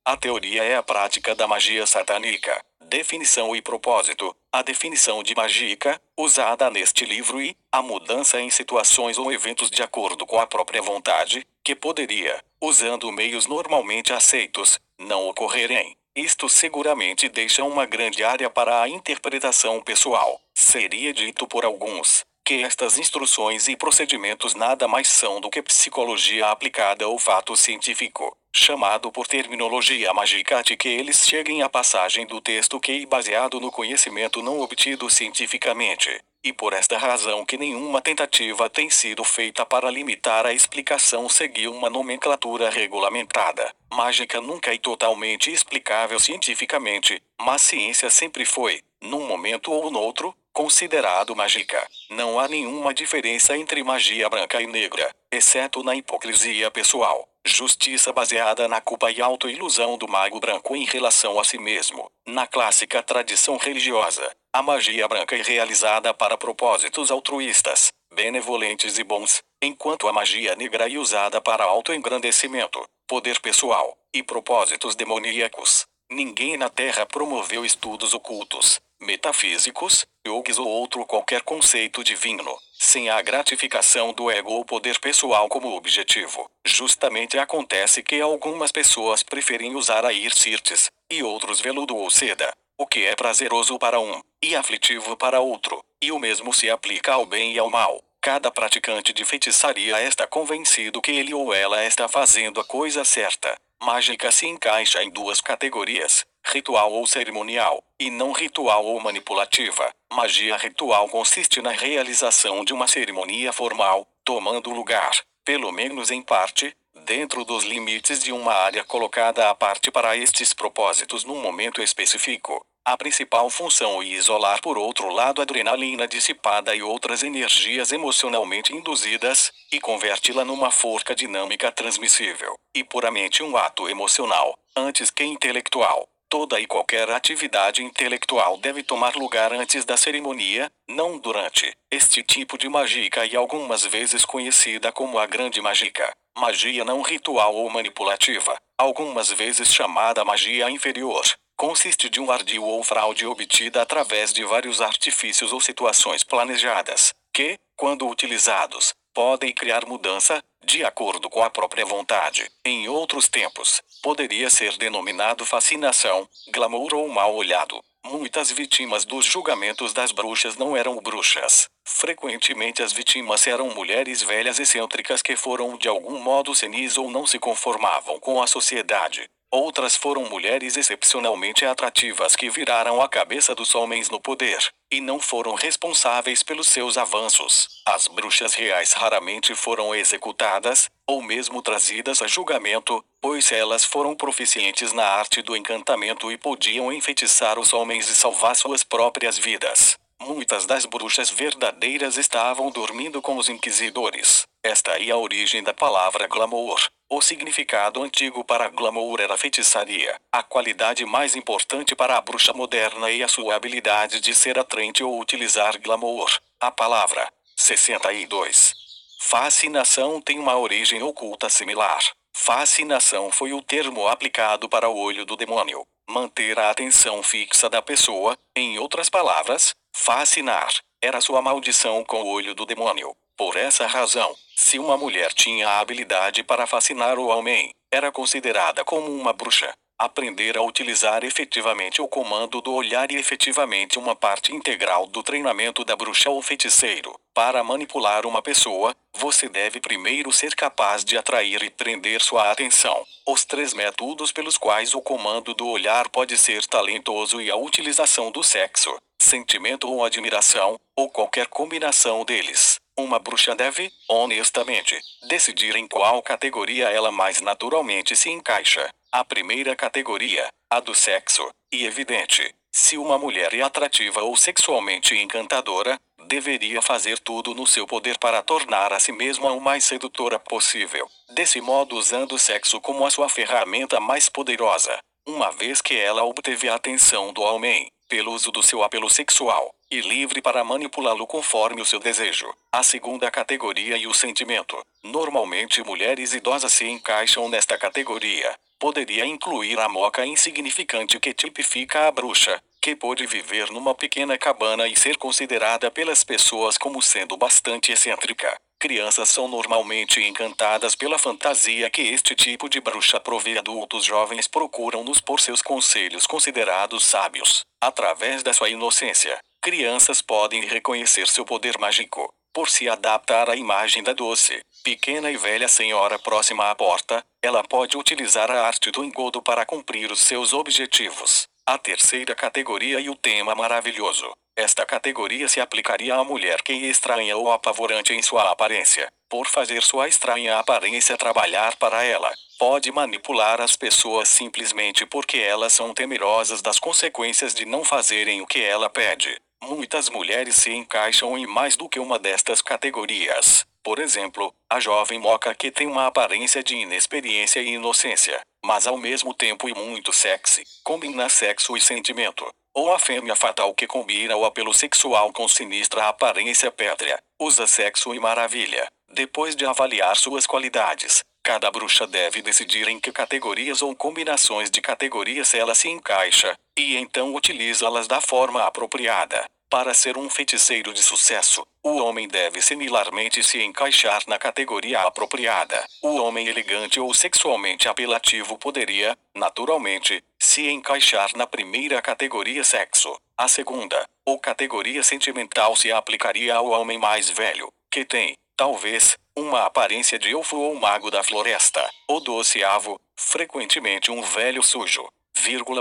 A teoria é a prática da magia satânica. Definição e propósito. A definição de mágica, usada neste livro e a mudança em situações ou eventos de acordo com a própria vontade, que poderia, usando meios normalmente aceitos, não ocorrerem. Isto seguramente deixa uma grande área para a interpretação pessoal. Seria dito por alguns que estas instruções e procedimentos nada mais são do que psicologia aplicada ao fato científico, chamado por terminologia mágica de que eles cheguem à passagem do texto que é baseado no conhecimento não obtido cientificamente. E por esta razão que nenhuma tentativa tem sido feita para limitar a explicação seguir uma nomenclatura regulamentada. Mágica nunca é totalmente explicável cientificamente, mas ciência sempre foi, num momento ou noutro, considerado mágica. Não há nenhuma diferença entre magia branca e negra, exceto na hipocrisia pessoal. Justiça baseada na culpa e autoilusão do mago branco em relação a si mesmo. Na clássica tradição religiosa, a magia branca é realizada para propósitos altruístas, benevolentes e bons, enquanto a magia negra é usada para autoengrandecimento, poder pessoal e propósitos demoníacos. Ninguém na Terra promoveu estudos ocultos, metafísicos, yogis ou outro qualquer conceito divino, sem a gratificação do ego ou poder pessoal como objetivo. Justamente acontece que algumas pessoas preferem usar a sirtes, e outros veludo ou seda, o que é prazeroso para um, e aflitivo para outro, e o mesmo se aplica ao bem e ao mal. Cada praticante de feitiçaria está convencido que ele ou ela está fazendo a coisa certa. Mágica se encaixa em duas categorias: ritual ou cerimonial, e não ritual ou manipulativa. Magia ritual consiste na realização de uma cerimônia formal, tomando lugar, pelo menos em parte, dentro dos limites de uma área colocada à parte para estes propósitos num momento específico. A principal função é isolar por outro lado a adrenalina dissipada e outras energias emocionalmente induzidas, e converti-la numa forca dinâmica transmissível, e puramente um ato emocional, antes que intelectual. Toda e qualquer atividade intelectual deve tomar lugar antes da cerimônia, não durante. Este tipo de mágica é algumas vezes conhecida como a grande mágica. Magia não ritual ou manipulativa, algumas vezes chamada magia inferior, consiste de um ardil ou fraude obtida através de vários artifícios ou situações planejadas, que, quando utilizados, podem criar mudança, de acordo com a própria vontade. Em outros tempos, poderia ser denominado fascinação, glamour ou mal olhado. Muitas vítimas dos julgamentos das bruxas não eram bruxas. Frequentemente as vítimas eram mulheres velhas excêntricas que foram de algum modo senis ou não se conformavam com a sociedade. Outras foram mulheres excepcionalmente atrativas que viraram a cabeça dos homens no poder, e não foram responsáveis pelos seus avanços. As bruxas reais raramente foram executadas, ou mesmo trazidas a julgamento, pois elas foram proficientes na arte do encantamento e podiam enfeitiçar os homens e salvar suas próprias vidas. Muitas das bruxas verdadeiras estavam dormindo com os inquisidores. Esta é a origem da palavra glamour. O significado antigo para glamour era feitiçaria. A qualidade mais importante para a bruxa moderna é a sua habilidade de ser atraente ou utilizar glamour. A palavra 62. Fascinação tem uma origem oculta similar. Fascinação foi o termo aplicado para o olho do demônio. Manter a atenção fixa da pessoa, em outras palavras, fascinar, era sua maldição com o olho do demônio. Por essa razão, se uma mulher tinha a habilidade para fascinar o homem, era considerada como uma bruxa. Aprender a utilizar efetivamente o comando do olhar e efetivamente uma parte integral do treinamento da bruxa ou feiticeiro. Para manipular uma pessoa, você deve primeiro ser capaz de atrair e prender sua atenção. Os 3 métodos pelos quais o comando do olhar pode ser talentoso e a utilização do sexo, sentimento ou admiração, ou qualquer combinação deles. Uma bruxa deve, honestamente, decidir em qual categoria ela mais naturalmente se encaixa. A primeira categoria, a do sexo, e evidente. Se uma mulher é atrativa ou sexualmente encantadora, deveria fazer tudo no seu poder para tornar a si mesma o mais sedutora possível. Desse modo, usando o sexo como a sua ferramenta mais poderosa. Uma vez que ela obteve a atenção do homem, pelo uso do seu apelo sexual, e livre para manipulá-lo conforme o seu desejo. A segunda categoria e o sentimento. Normalmente mulheres idosas se encaixam nesta categoria. Poderia incluir a moca insignificante que tipifica a bruxa, que pode viver numa pequena cabana e ser considerada pelas pessoas como sendo bastante excêntrica. Crianças são normalmente encantadas pela fantasia que este tipo de bruxa provê. Adultos jovens procuram-nos por seus conselhos considerados sábios. Através da sua inocência, crianças podem reconhecer seu poder mágico. Por se adaptar à imagem da doce, pequena e velha senhora próxima à porta, ela pode utilizar a arte do engodo para cumprir os seus objetivos. A terceira categoria e o tema maravilhoso. Esta categoria se aplicaria à mulher que é estranha ou apavorante em sua aparência. Por fazer sua estranha aparência trabalhar para ela, pode manipular as pessoas simplesmente porque elas são temerosas das consequências de não fazerem o que ela pede. Muitas mulheres se encaixam em mais do que uma destas categorias. Por exemplo, a jovem moca que tem uma aparência de inexperiência e inocência, mas ao mesmo tempo muito sexy, combina sexo e sentimento. Ou a fêmea fatal que combina o apelo sexual com sinistra aparência pétrea, usa sexo e maravilha. Depois de avaliar suas qualidades, cada bruxa deve decidir em que categorias ou combinações de categorias ela se encaixa, e então utilizá-las da forma apropriada. Para ser um feiticeiro de sucesso, o homem deve similarmente se encaixar na categoria apropriada. O homem elegante ou sexualmente apelativo poderia, naturalmente, se encaixar na primeira categoria sexo. A segunda, ou categoria sentimental, se aplicaria ao homem mais velho, que tem, talvez, uma aparência de elfo ou mago da floresta, ou doce avo, frequentemente um velho sujo.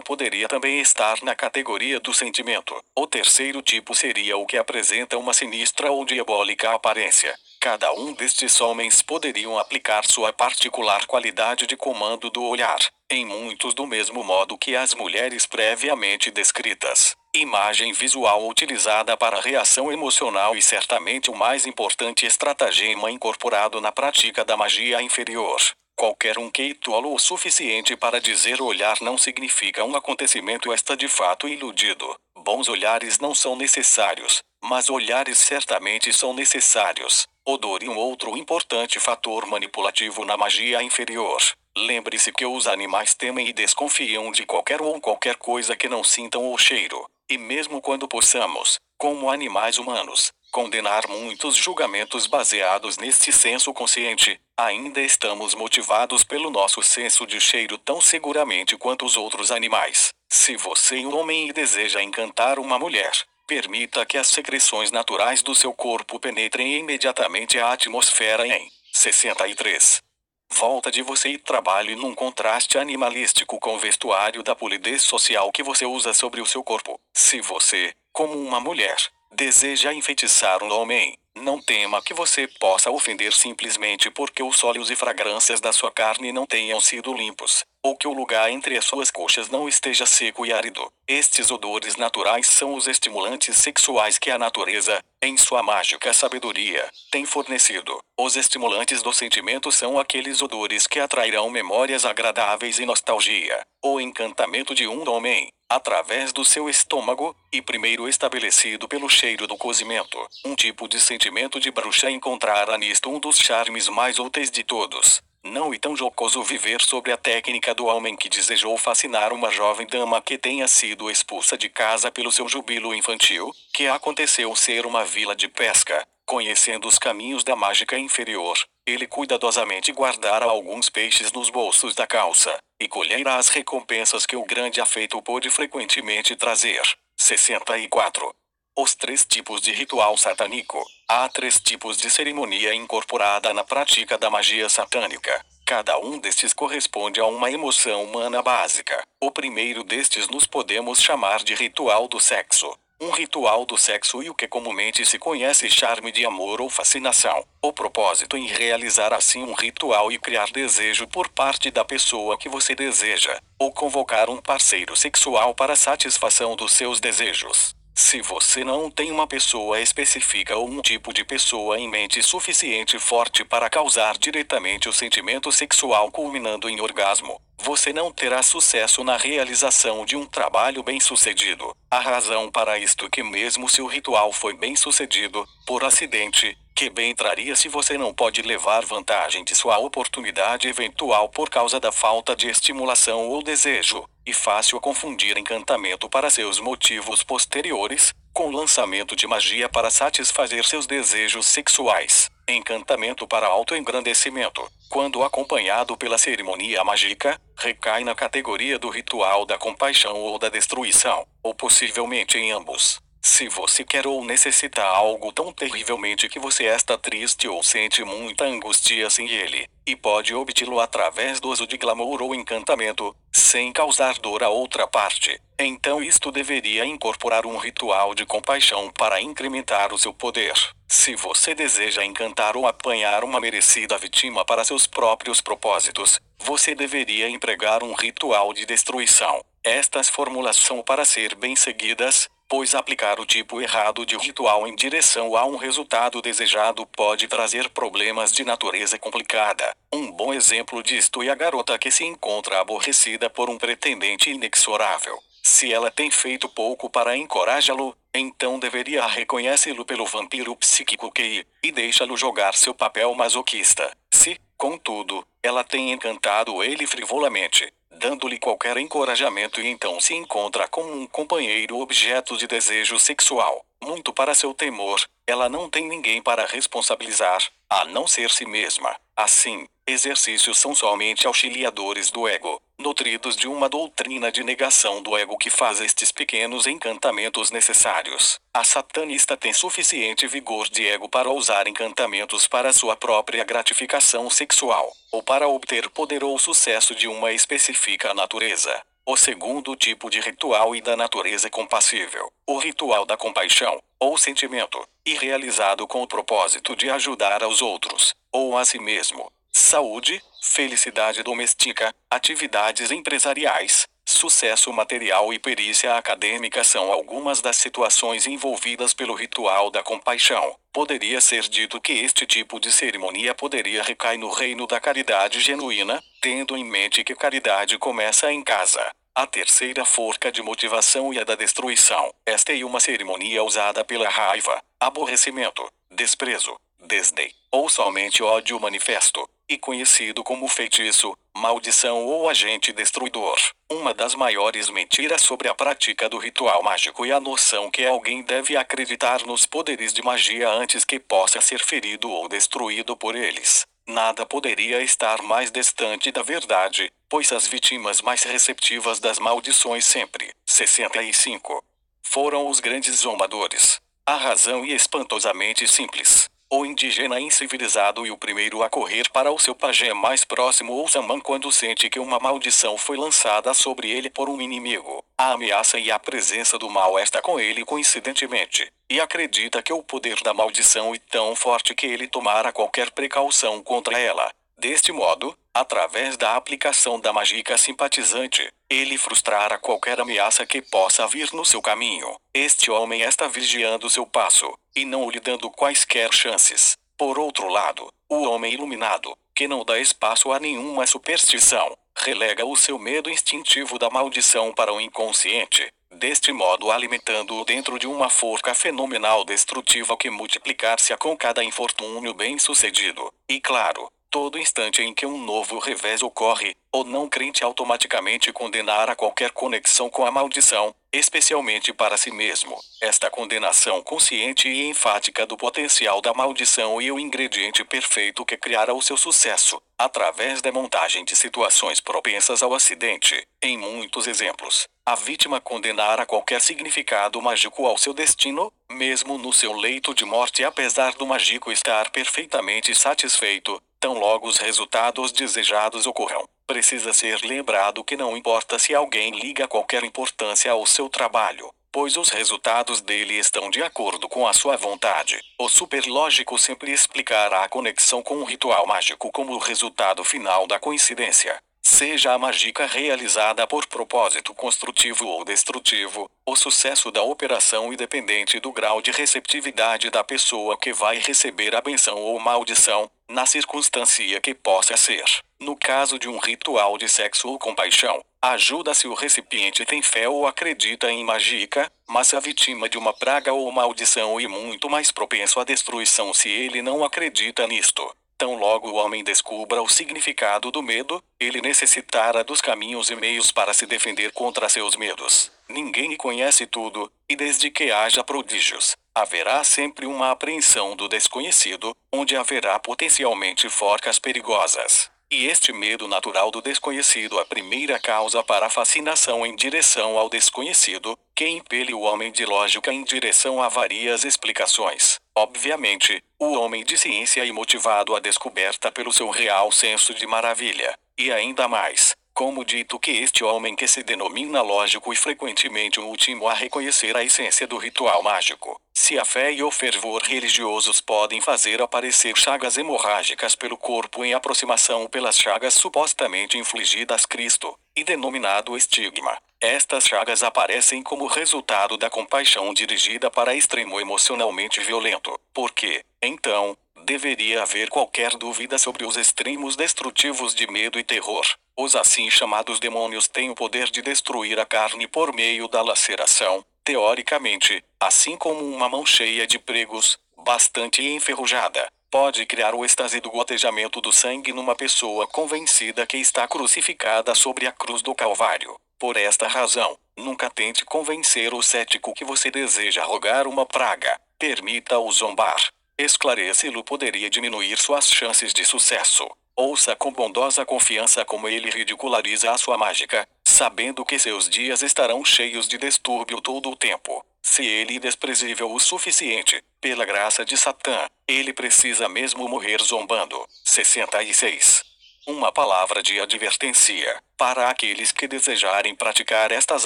Poderia também estar na categoria do sentimento. O terceiro tipo seria o que apresenta uma sinistra ou diabólica aparência. Cada um destes homens poderiam aplicar sua particular qualidade de comando do olhar, em muitos do mesmo modo que as mulheres previamente descritas. Imagem visual utilizada para reação emocional e certamente o mais importante estratagema incorporado na prática da magia inferior. Qualquer um que tolo o suficiente para dizer olhar não significa um acontecimento está de fato iludido. Bons olhares não são necessários, mas olhares certamente são necessários. Odor e um outro importante fator manipulativo na magia inferior. Lembre-se que os animais temem e desconfiam de qualquer coisa que não sintam o cheiro. E mesmo quando possamos, como animais humanos, condenar muitos julgamentos baseados neste senso consciente, ainda estamos motivados pelo nosso senso de cheiro tão seguramente quanto os outros animais. Se você é um homem e deseja encantar uma mulher, permita que as secreções naturais do seu corpo penetrem imediatamente a atmosfera em 63. Volta de você e trabalhe num contraste animalístico com o vestuário da polidez social que você usa sobre o seu corpo. Se você, como uma mulher, deseja enfeitiçar um homem, não tema que você possa ofender simplesmente porque os óleos e fragrâncias da sua carne não tenham sido limpos, ou que o lugar entre as suas coxas não esteja seco e árido. Estes odores naturais são os estimulantes sexuais que a natureza, em sua mágica sabedoria, tem fornecido. Os estimulantes do sentimento são aqueles odores que atrairão memórias agradáveis e nostalgia. O encantamento de um homem, através do seu estômago, e primeiro estabelecido pelo cheiro do cozimento. Um tipo de sentimento de bruxa encontrará nisto um dos charmes mais úteis de todos. Não é tão jocoso viver sobre a técnica do homem que desejou fascinar uma jovem dama que tenha sido expulsa de casa pelo seu jubilo infantil, que aconteceu ser uma vila de pesca, conhecendo os caminhos da mágica inferior. ele cuidadosamente guardará alguns peixes nos bolsos da calça, e colherá as recompensas que o grande afeto pode frequentemente trazer. 64. Os 3 tipos de ritual satânico. Há 3 tipos de cerimônia incorporada na prática da magia satânica. Cada um destes corresponde a uma emoção humana básica. O primeiro destes nos podemos chamar de ritual do sexo. Um ritual do sexo e o que comumente se conhece charme de amor ou fascinação. O propósito em realizar assim um ritual e criar desejo por parte da pessoa que você deseja, ou convocar um parceiro sexual para a satisfação dos seus desejos. Se você não tem uma pessoa específica ou um tipo de pessoa em mente suficiente forte para causar diretamente o sentimento sexual culminando em orgasmo, você não terá sucesso na realização de um trabalho bem-sucedido. A razão para isto é que mesmo se o ritual foi bem-sucedido, por acidente, que bem traria se você não pode levar vantagem de sua oportunidade eventual por causa da falta de estimulação ou desejo, e fácil confundir encantamento para seus motivos posteriores, com lançamento de magia para satisfazer seus desejos sexuais. Encantamento para autoengrandecimento, quando acompanhado pela cerimônia mágica, recai na categoria do ritual da compaixão ou da destruição, ou possivelmente em ambos. Se você quer ou necessita algo tão terrivelmente que você está triste ou sente muita angústia sem ele, e pode obtê-lo através do uso de glamour ou encantamento, sem causar dor a outra parte, então isto deveria incorporar um ritual de compaixão para incrementar o seu poder. Se você deseja encantar ou apanhar uma merecida vítima para seus próprios propósitos, você deveria empregar um ritual de destruição. Estas fórmulas são para ser bem seguidas, pois aplicar o tipo errado de ritual em direção a um resultado desejado pode trazer problemas de natureza complicada. Um bom exemplo disto é a garota que se encontra aborrecida por um pretendente inexorável. Se ela tem feito pouco para encorajá-lo, então deveria reconhecê-lo pelo vampiro psíquico que e deixá-lo jogar seu papel masoquista. Se, contudo, ela tem encantado ele frivolamente, dando-lhe qualquer encorajamento e então se encontra com um companheiro objeto de desejo sexual, muito para seu temor, ela não tem ninguém para responsabilizar, a não ser si mesma. Assim, exercícios são somente auxiliadores do ego, nutridos de uma doutrina de negação do ego que faz estes pequenos encantamentos necessários. A satanista tem suficiente vigor de ego para usar encantamentos para sua própria gratificação sexual, ou para obter poder ou sucesso de uma específica natureza. O segundo tipo de ritual é da natureza compassível, o ritual da compaixão, ou sentimento, e realizado com o propósito de ajudar aos outros, ou a si mesmo. Saúde, felicidade doméstica, atividades empresariais, sucesso material e perícia acadêmica são algumas das situações envolvidas pelo ritual da compaixão. Poderia ser dito que este tipo de cerimônia poderia recair no reino da caridade genuína, tendo em mente que caridade começa em casa. A terceira forca de motivação é a da destruição. Esta é uma cerimônia usada pela raiva, aborrecimento, desprezo, desdém, ou somente ódio manifesto, e conhecido como feitiço, maldição ou agente destruidor. Uma das maiores mentiras sobre a prática do ritual mágico é a noção que alguém deve acreditar nos poderes de magia antes que possa ser ferido ou destruído por eles. Nada poderia estar mais distante da verdade, pois as vítimas mais receptivas das maldições sempre, 65, foram os grandes zombadores. A razão é espantosamente simples. O indígena incivilizado e o primeiro a correr para o seu pajé mais próximo ou xamã quando sente que uma maldição foi lançada sobre ele por um inimigo. A ameaça e a presença do mal está com ele coincidentemente, e acredita que o poder da maldição é tão forte que ele tomará qualquer precaução contra ela. Deste modo, através da aplicação da mágica simpatizante, ele frustrará qualquer ameaça que possa vir no seu caminho. Este homem está vigiando seu passo, e não lhe dando quaisquer chances. Por outro lado, o homem iluminado, que não dá espaço a nenhuma superstição, relega o seu medo instintivo da maldição para o inconsciente, deste modo alimentando-o dentro de uma forca fenomenal destrutiva que multiplicar-se-á com cada infortúnio bem-sucedido. E claro, todo instante em que um novo revés ocorre, o não crente automaticamente condenará qualquer conexão com a maldição, especialmente para si mesmo. Esta condenação consciente e enfática do potencial da maldição e o ingrediente perfeito que criará o seu sucesso, através da montagem de situações propensas ao acidente. Em muitos exemplos, a vítima condenará qualquer significado mágico ao seu destino, mesmo no seu leito de morte, apesar do mágico estar perfeitamente satisfeito, tão logo os resultados desejados ocorram. Precisa ser lembrado que não importa se alguém liga qualquer importância ao seu trabalho, pois os resultados dele estão de acordo com a sua vontade. O superlógico sempre explicará a conexão com um ritual mágico como o resultado final da coincidência. Seja a mágica realizada por propósito construtivo ou destrutivo, o sucesso da operação independente do grau de receptividade da pessoa que vai receber a benção ou maldição, na circunstância que possa ser. No caso de um ritual de sexo ou compaixão, ajuda se o recipiente tem fé ou acredita em mágica, mas a vítima de uma praga ou maldição e muito mais propenso à destruição se ele não acredita nisto. Tão logo o homem descubra o significado do medo, ele necessitará dos caminhos e meios para se defender contra seus medos. Ninguém conhece tudo, e desde que haja prodígios, haverá sempre uma apreensão do desconhecido, onde haverá potencialmente forcas perigosas. E este medo natural do desconhecido é a primeira causa para a fascinação em direção ao desconhecido, que impele o homem de lógica em direção a várias explicações. Obviamente, o homem de ciência é motivado à descoberta pelo seu real senso de maravilha. E ainda mais, como dito que este homem que se denomina lógico e frequentemente o último a reconhecer a essência do ritual mágico. Se a fé e o fervor religiosos podem fazer aparecer chagas hemorrágicas pelo corpo em aproximação pelas chagas supostamente infligidas Cristo, e denominado estigma, estas chagas aparecem como resultado da compaixão dirigida para extremo emocionalmente violento. Por quê, então, deveria haver qualquer dúvida sobre os extremos destrutivos de medo e terror? Os assim chamados demônios têm o poder de destruir a carne por meio da laceração, teoricamente, assim como uma mão cheia de pregos, bastante enferrujada, pode criar o êxtase do gotejamento do sangue numa pessoa convencida que está crucificada sobre a cruz do Calvário. Por esta razão, nunca tente convencer o cético que você deseja rogar uma praga. Permita-o zombar. Esclarecê-lo poderia diminuir suas chances de sucesso. Ouça com bondosa confiança como ele ridiculariza a sua mágica, sabendo que seus dias estarão cheios de distúrbio todo o tempo. Se ele é desprezível o suficiente, pela graça de Satã, ele precisa mesmo morrer zombando. 66. Uma palavra de advertência, para aqueles que desejarem praticar estas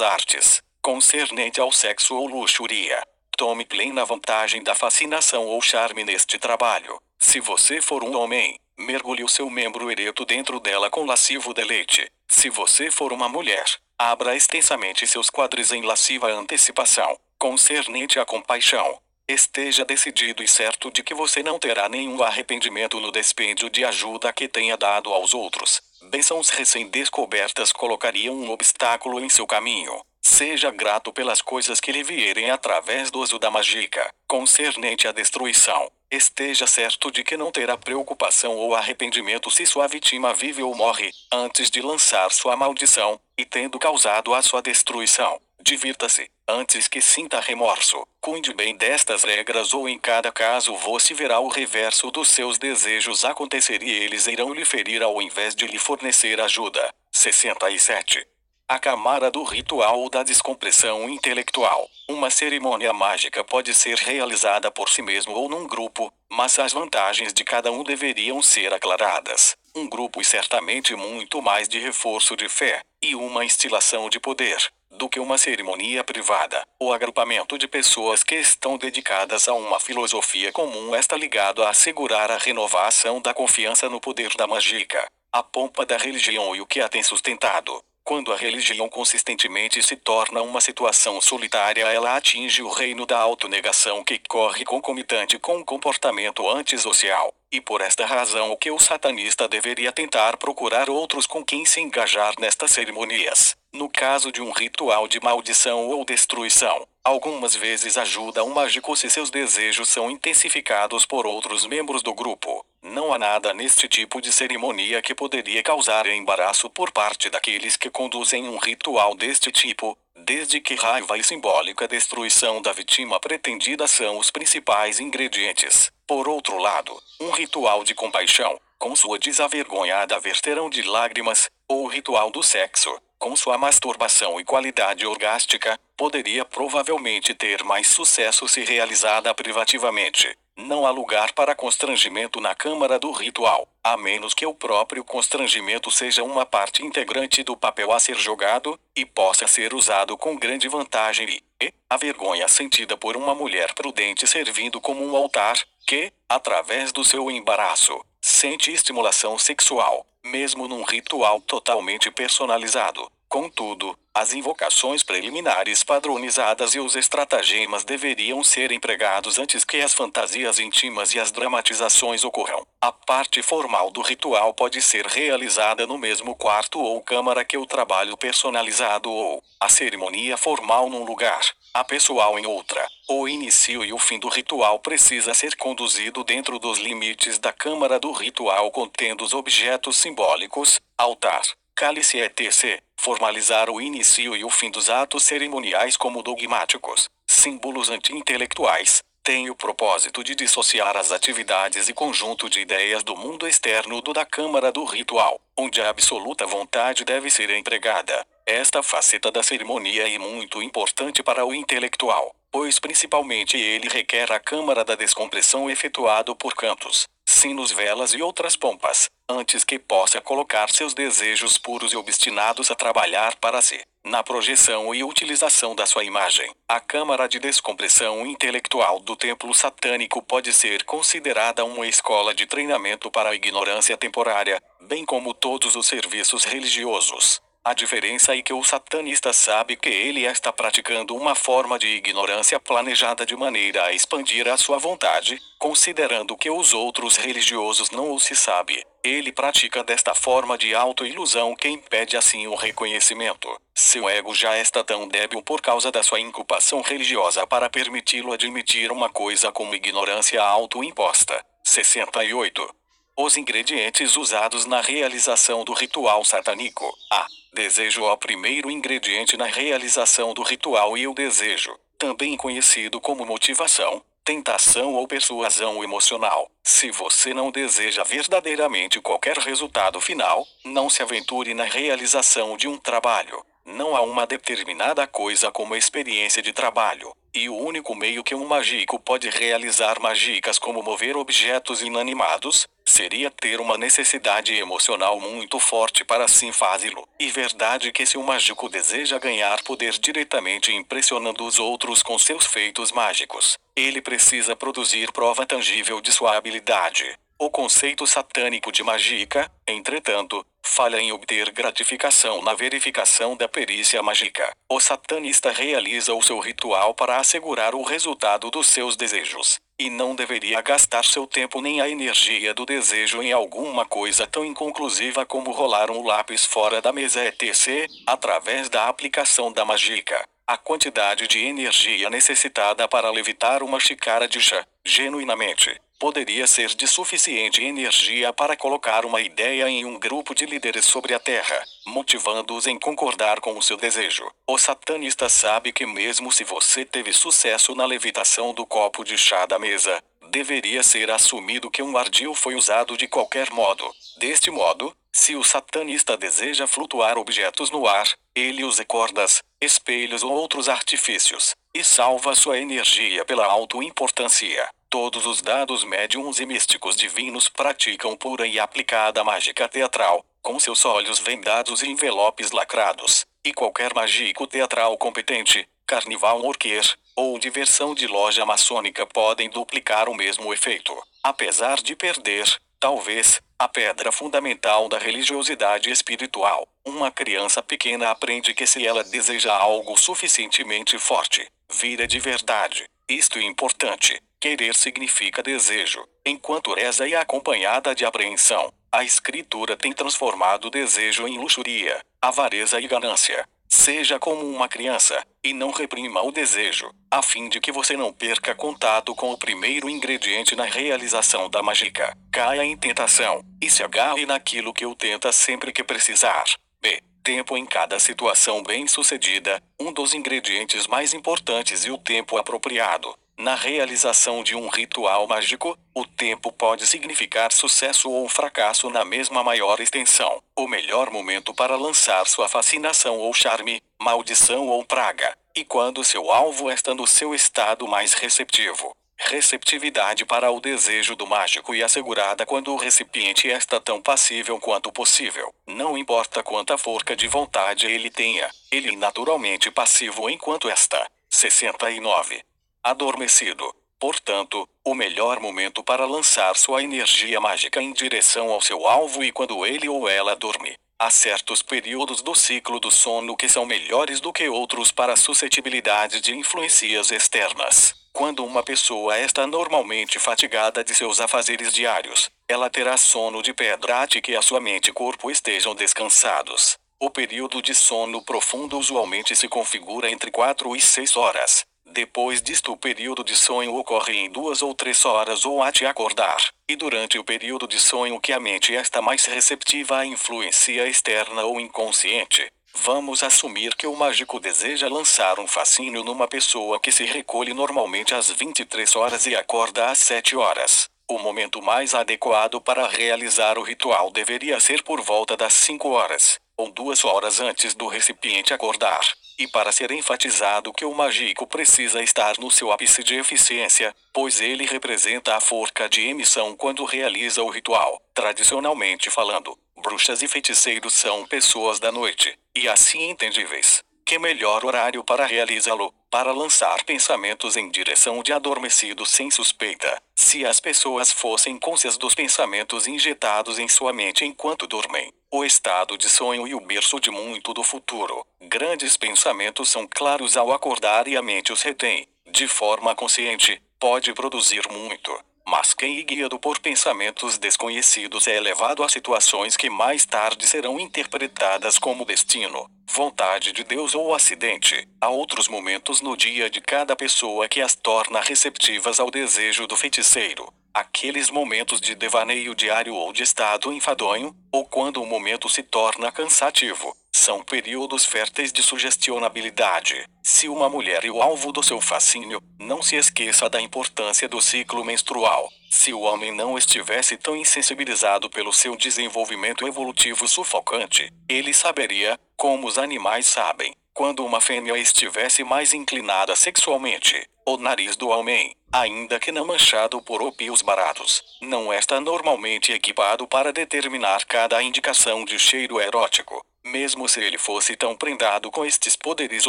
artes, concernente ao sexo ou luxúria. Tome plena vantagem da fascinação ou charme neste trabalho. Se você for um homem, mergulhe o seu membro ereto dentro dela com lascivo deleite. Se você for uma mulher, abra extensamente seus quadris em lasciva antecipação. Concernente à compaixão, esteja decidido e certo de que você não terá nenhum arrependimento no dispêndio de ajuda que tenha dado aos outros. Bênçãos recém-descobertas colocariam um obstáculo em seu caminho. Seja grato pelas coisas que lhe vierem através do uso da mágica. Concernente à destruição, esteja certo de que não terá preocupação ou arrependimento se sua vítima vive ou morre, antes de lançar sua maldição, e tendo causado a sua destruição. Divirta-se, antes que sinta remorso. Cuide bem destas regras ou em cada caso você verá o reverso dos seus desejos acontecer e eles irão lhe ferir ao invés de lhe fornecer ajuda. 67. A camada do ritual ou da descompressão intelectual. Uma cerimônia mágica pode ser realizada por si mesmo ou num grupo, mas as vantagens de cada um deveriam ser aclaradas. Um grupo é certamente muito mais de reforço de fé, e uma instilação de poder, do que uma cerimônia privada. O agrupamento de pessoas que estão dedicadas a uma filosofia comum está ligado a assegurar a renovação da confiança no poder da mágica, a pompa da religião e o que a tem sustentado. Quando a religião consistentemente se torna uma situação solitária, ela atinge o reino da autonegação que corre concomitante com o comportamento antissocial. E por esta razão o que o satanista deveria tentar procurar outros com quem se engajar nestas cerimonias. No caso de um ritual de maldição ou destruição, algumas vezes ajuda um mágico se seus desejos são intensificados por outros membros do grupo. Não há nada neste tipo de cerimônia que poderia causar embaraço por parte daqueles que conduzem um ritual deste tipo, desde que raiva e simbólica destruição da vítima pretendida são os principais ingredientes. Por outro lado, um ritual de compaixão, com sua desavergonhada verterão de lágrimas, ou o ritual do sexo, com sua masturbação e qualidade orgástica, poderia provavelmente ter mais sucesso se realizada privativamente. Não há lugar para constrangimento na câmara do ritual, a menos que o próprio constrangimento seja uma parte integrante do papel a ser jogado, e possa ser usado com grande vantagem e a vergonha sentida por uma mulher prudente servindo como um altar, que, através do seu embaraço, sente estimulação sexual, mesmo num ritual totalmente personalizado. Contudo, as invocações preliminares padronizadas e os estratagemas deveriam ser empregados antes que as fantasias íntimas e as dramatizações ocorram. A parte formal do ritual pode ser realizada no mesmo quarto ou câmara que o trabalho personalizado ou a cerimônia formal num lugar, a pessoal em outra. O início e o fim do ritual precisa ser conduzido dentro dos limites da câmara do ritual contendo os objetos simbólicos, altar, cálice etc. Formalizar o início e o fim dos atos cerimoniais como dogmáticos, símbolos anti-intelectuais, tem o propósito de dissociar as atividades e conjunto de ideias do mundo externo do da câmara do ritual, onde a absoluta vontade deve ser empregada. Esta faceta da cerimônia é muito importante para o intelectual, pois principalmente ele requer a câmara da descompressão efetuado por cantos, sinos, velas e outras pompas, antes que possa colocar seus desejos puros e obstinados a trabalhar para si, na projeção e utilização da sua imagem. A câmara de descompressão intelectual do templo satânico pode ser considerada uma escola de treinamento para a ignorância temporária, bem como todos os serviços religiosos. A diferença é que o satanista sabe que ele está praticando uma forma de ignorância planejada de maneira a expandir a sua vontade, considerando que os outros religiosos não o se sabe. Ele pratica desta forma de autoilusão que impede assim o reconhecimento. Seu ego já está tão débil por causa da sua inculpação religiosa para permiti-lo admitir uma coisa como ignorância autoimposta. 68. Os ingredientes usados na realização do ritual satânico. A. Desejo é o primeiro ingrediente na realização do ritual e o desejo, também conhecido como motivação, tentação ou persuasão emocional. Se você não deseja verdadeiramente qualquer resultado final, não se aventure na realização de um trabalho. Não há uma determinada coisa como experiência de trabalho, e o único meio que um mágico pode realizar mágicas como mover objetos inanimados, seria ter uma necessidade emocional muito forte para assim fazê-lo. E verdade que se um mágico deseja ganhar poder diretamente impressionando os outros com seus feitos mágicos, ele precisa produzir prova tangível de sua habilidade. O conceito satânico de mágica, entretanto, falha em obter gratificação na verificação da perícia mágica. O satanista realiza o seu ritual para assegurar o resultado dos seus desejos, e não deveria gastar seu tempo nem a energia do desejo em alguma coisa tão inconclusiva como rolar um lápis fora da mesa etc., através da aplicação da mágica. A quantidade de energia necessitada para levitar uma xícara de chá, genuinamente, poderia ser de suficiente energia para colocar uma ideia em um grupo de líderes sobre a Terra, motivando-os em concordar com o seu desejo. O satanista sabe que mesmo se você teve sucesso na levitação do copo de chá da mesa, deveria ser assumido que um ardil foi usado de qualquer modo. Deste modo, se o satanista deseja flutuar objetos no ar, ele usa cordas, espelhos ou outros artifícios, e salva sua energia pela autoimportância. Todos os dados médiums e místicos divinos praticam pura e aplicada mágica teatral, com seus olhos vendados e envelopes lacrados, e qualquer mágico teatral competente, carnival orquer, ou diversão de loja maçônica podem duplicar o mesmo efeito. Apesar de perder, talvez, a pedra fundamental da religiosidade espiritual, uma criança pequena aprende que se ela deseja algo suficientemente forte, vira de verdade. Isto é importante. Querer significa desejo, enquanto reza é acompanhada de apreensão. A escritura tem transformado o desejo em luxúria, avareza e ganância. Seja como uma criança, e não reprima o desejo, a fim de que você não perca contato com o primeiro ingrediente na realização da mágica. Caia em tentação, e se agarre naquilo que o tenta sempre que precisar. B. Tempo em cada situação bem-sucedida, um dos ingredientes mais importantes e o tempo apropriado. Na realização de um ritual mágico, o tempo pode significar sucesso ou fracasso na mesma maior extensão. O melhor momento para lançar sua fascinação ou charme, maldição ou praga, e quando seu alvo está no seu estado mais receptivo. Receptividade para o desejo do mágico e assegurada quando o recipiente está tão passível quanto possível. Não importa quanta força de vontade ele tenha, ele é naturalmente passivo enquanto está. 69. Adormecido. Portanto, o melhor momento para lançar sua energia mágica em direção ao seu alvo e quando ele ou ela dorme. Há certos períodos do ciclo do sono que são melhores do que outros para a suscetibilidade de influências externas. Quando uma pessoa está normalmente fatigada de seus afazeres diários, ela terá sono de pedra até que a sua mente e corpo estejam descansados. O período de sono profundo usualmente se configura entre 4 e 6 horas. Depois disto, o período de sonho ocorre em 2 ou 3 horas ou até acordar. E durante o período de sonho que a mente está mais receptiva à influência externa ou inconsciente. Vamos assumir que o mágico deseja lançar um fascínio numa pessoa que se recolhe normalmente às 23 horas e acorda às 7 horas. O momento mais adequado para realizar o ritual deveria ser por volta das 5 horas, ou 2 horas antes do recipiente acordar. E para ser enfatizado que o mágico precisa estar no seu ápice de eficiência, pois ele representa a forca de emissão quando realiza o ritual. Tradicionalmente falando, bruxas e feiticeiros são pessoas da noite, e assim entendíveis. Que melhor horário para realizá-lo, para lançar pensamentos em direção de adormecido sem suspeita, se as pessoas fossem cônscias dos pensamentos injetados em sua mente enquanto dormem. O estado de sonho e o berço de muito do futuro. Grandes pensamentos são claros ao acordar e a mente os retém. De forma consciente, pode produzir muito. Mas quem é guiado por pensamentos desconhecidos é levado a situações que mais tarde serão interpretadas como destino, vontade de Deus ou acidente. Há outros momentos no dia de cada pessoa que as torna receptivas ao desejo do feiticeiro. Aqueles momentos de devaneio diário ou de estado enfadonho, ou quando o momento se torna cansativo, são períodos férteis de sugestionabilidade. Se uma mulher é o alvo do seu fascínio, não se esqueça da importância do ciclo menstrual. Se o homem não estivesse tão insensibilizado pelo seu desenvolvimento evolutivo sufocante, ele saberia, como os animais sabem, quando uma fêmea estivesse mais inclinada sexualmente. O nariz do homem, ainda que não manchado por ópios baratos, não está normalmente equipado para determinar cada indicação de cheiro erótico. Mesmo se ele fosse tão prendado com estes poderes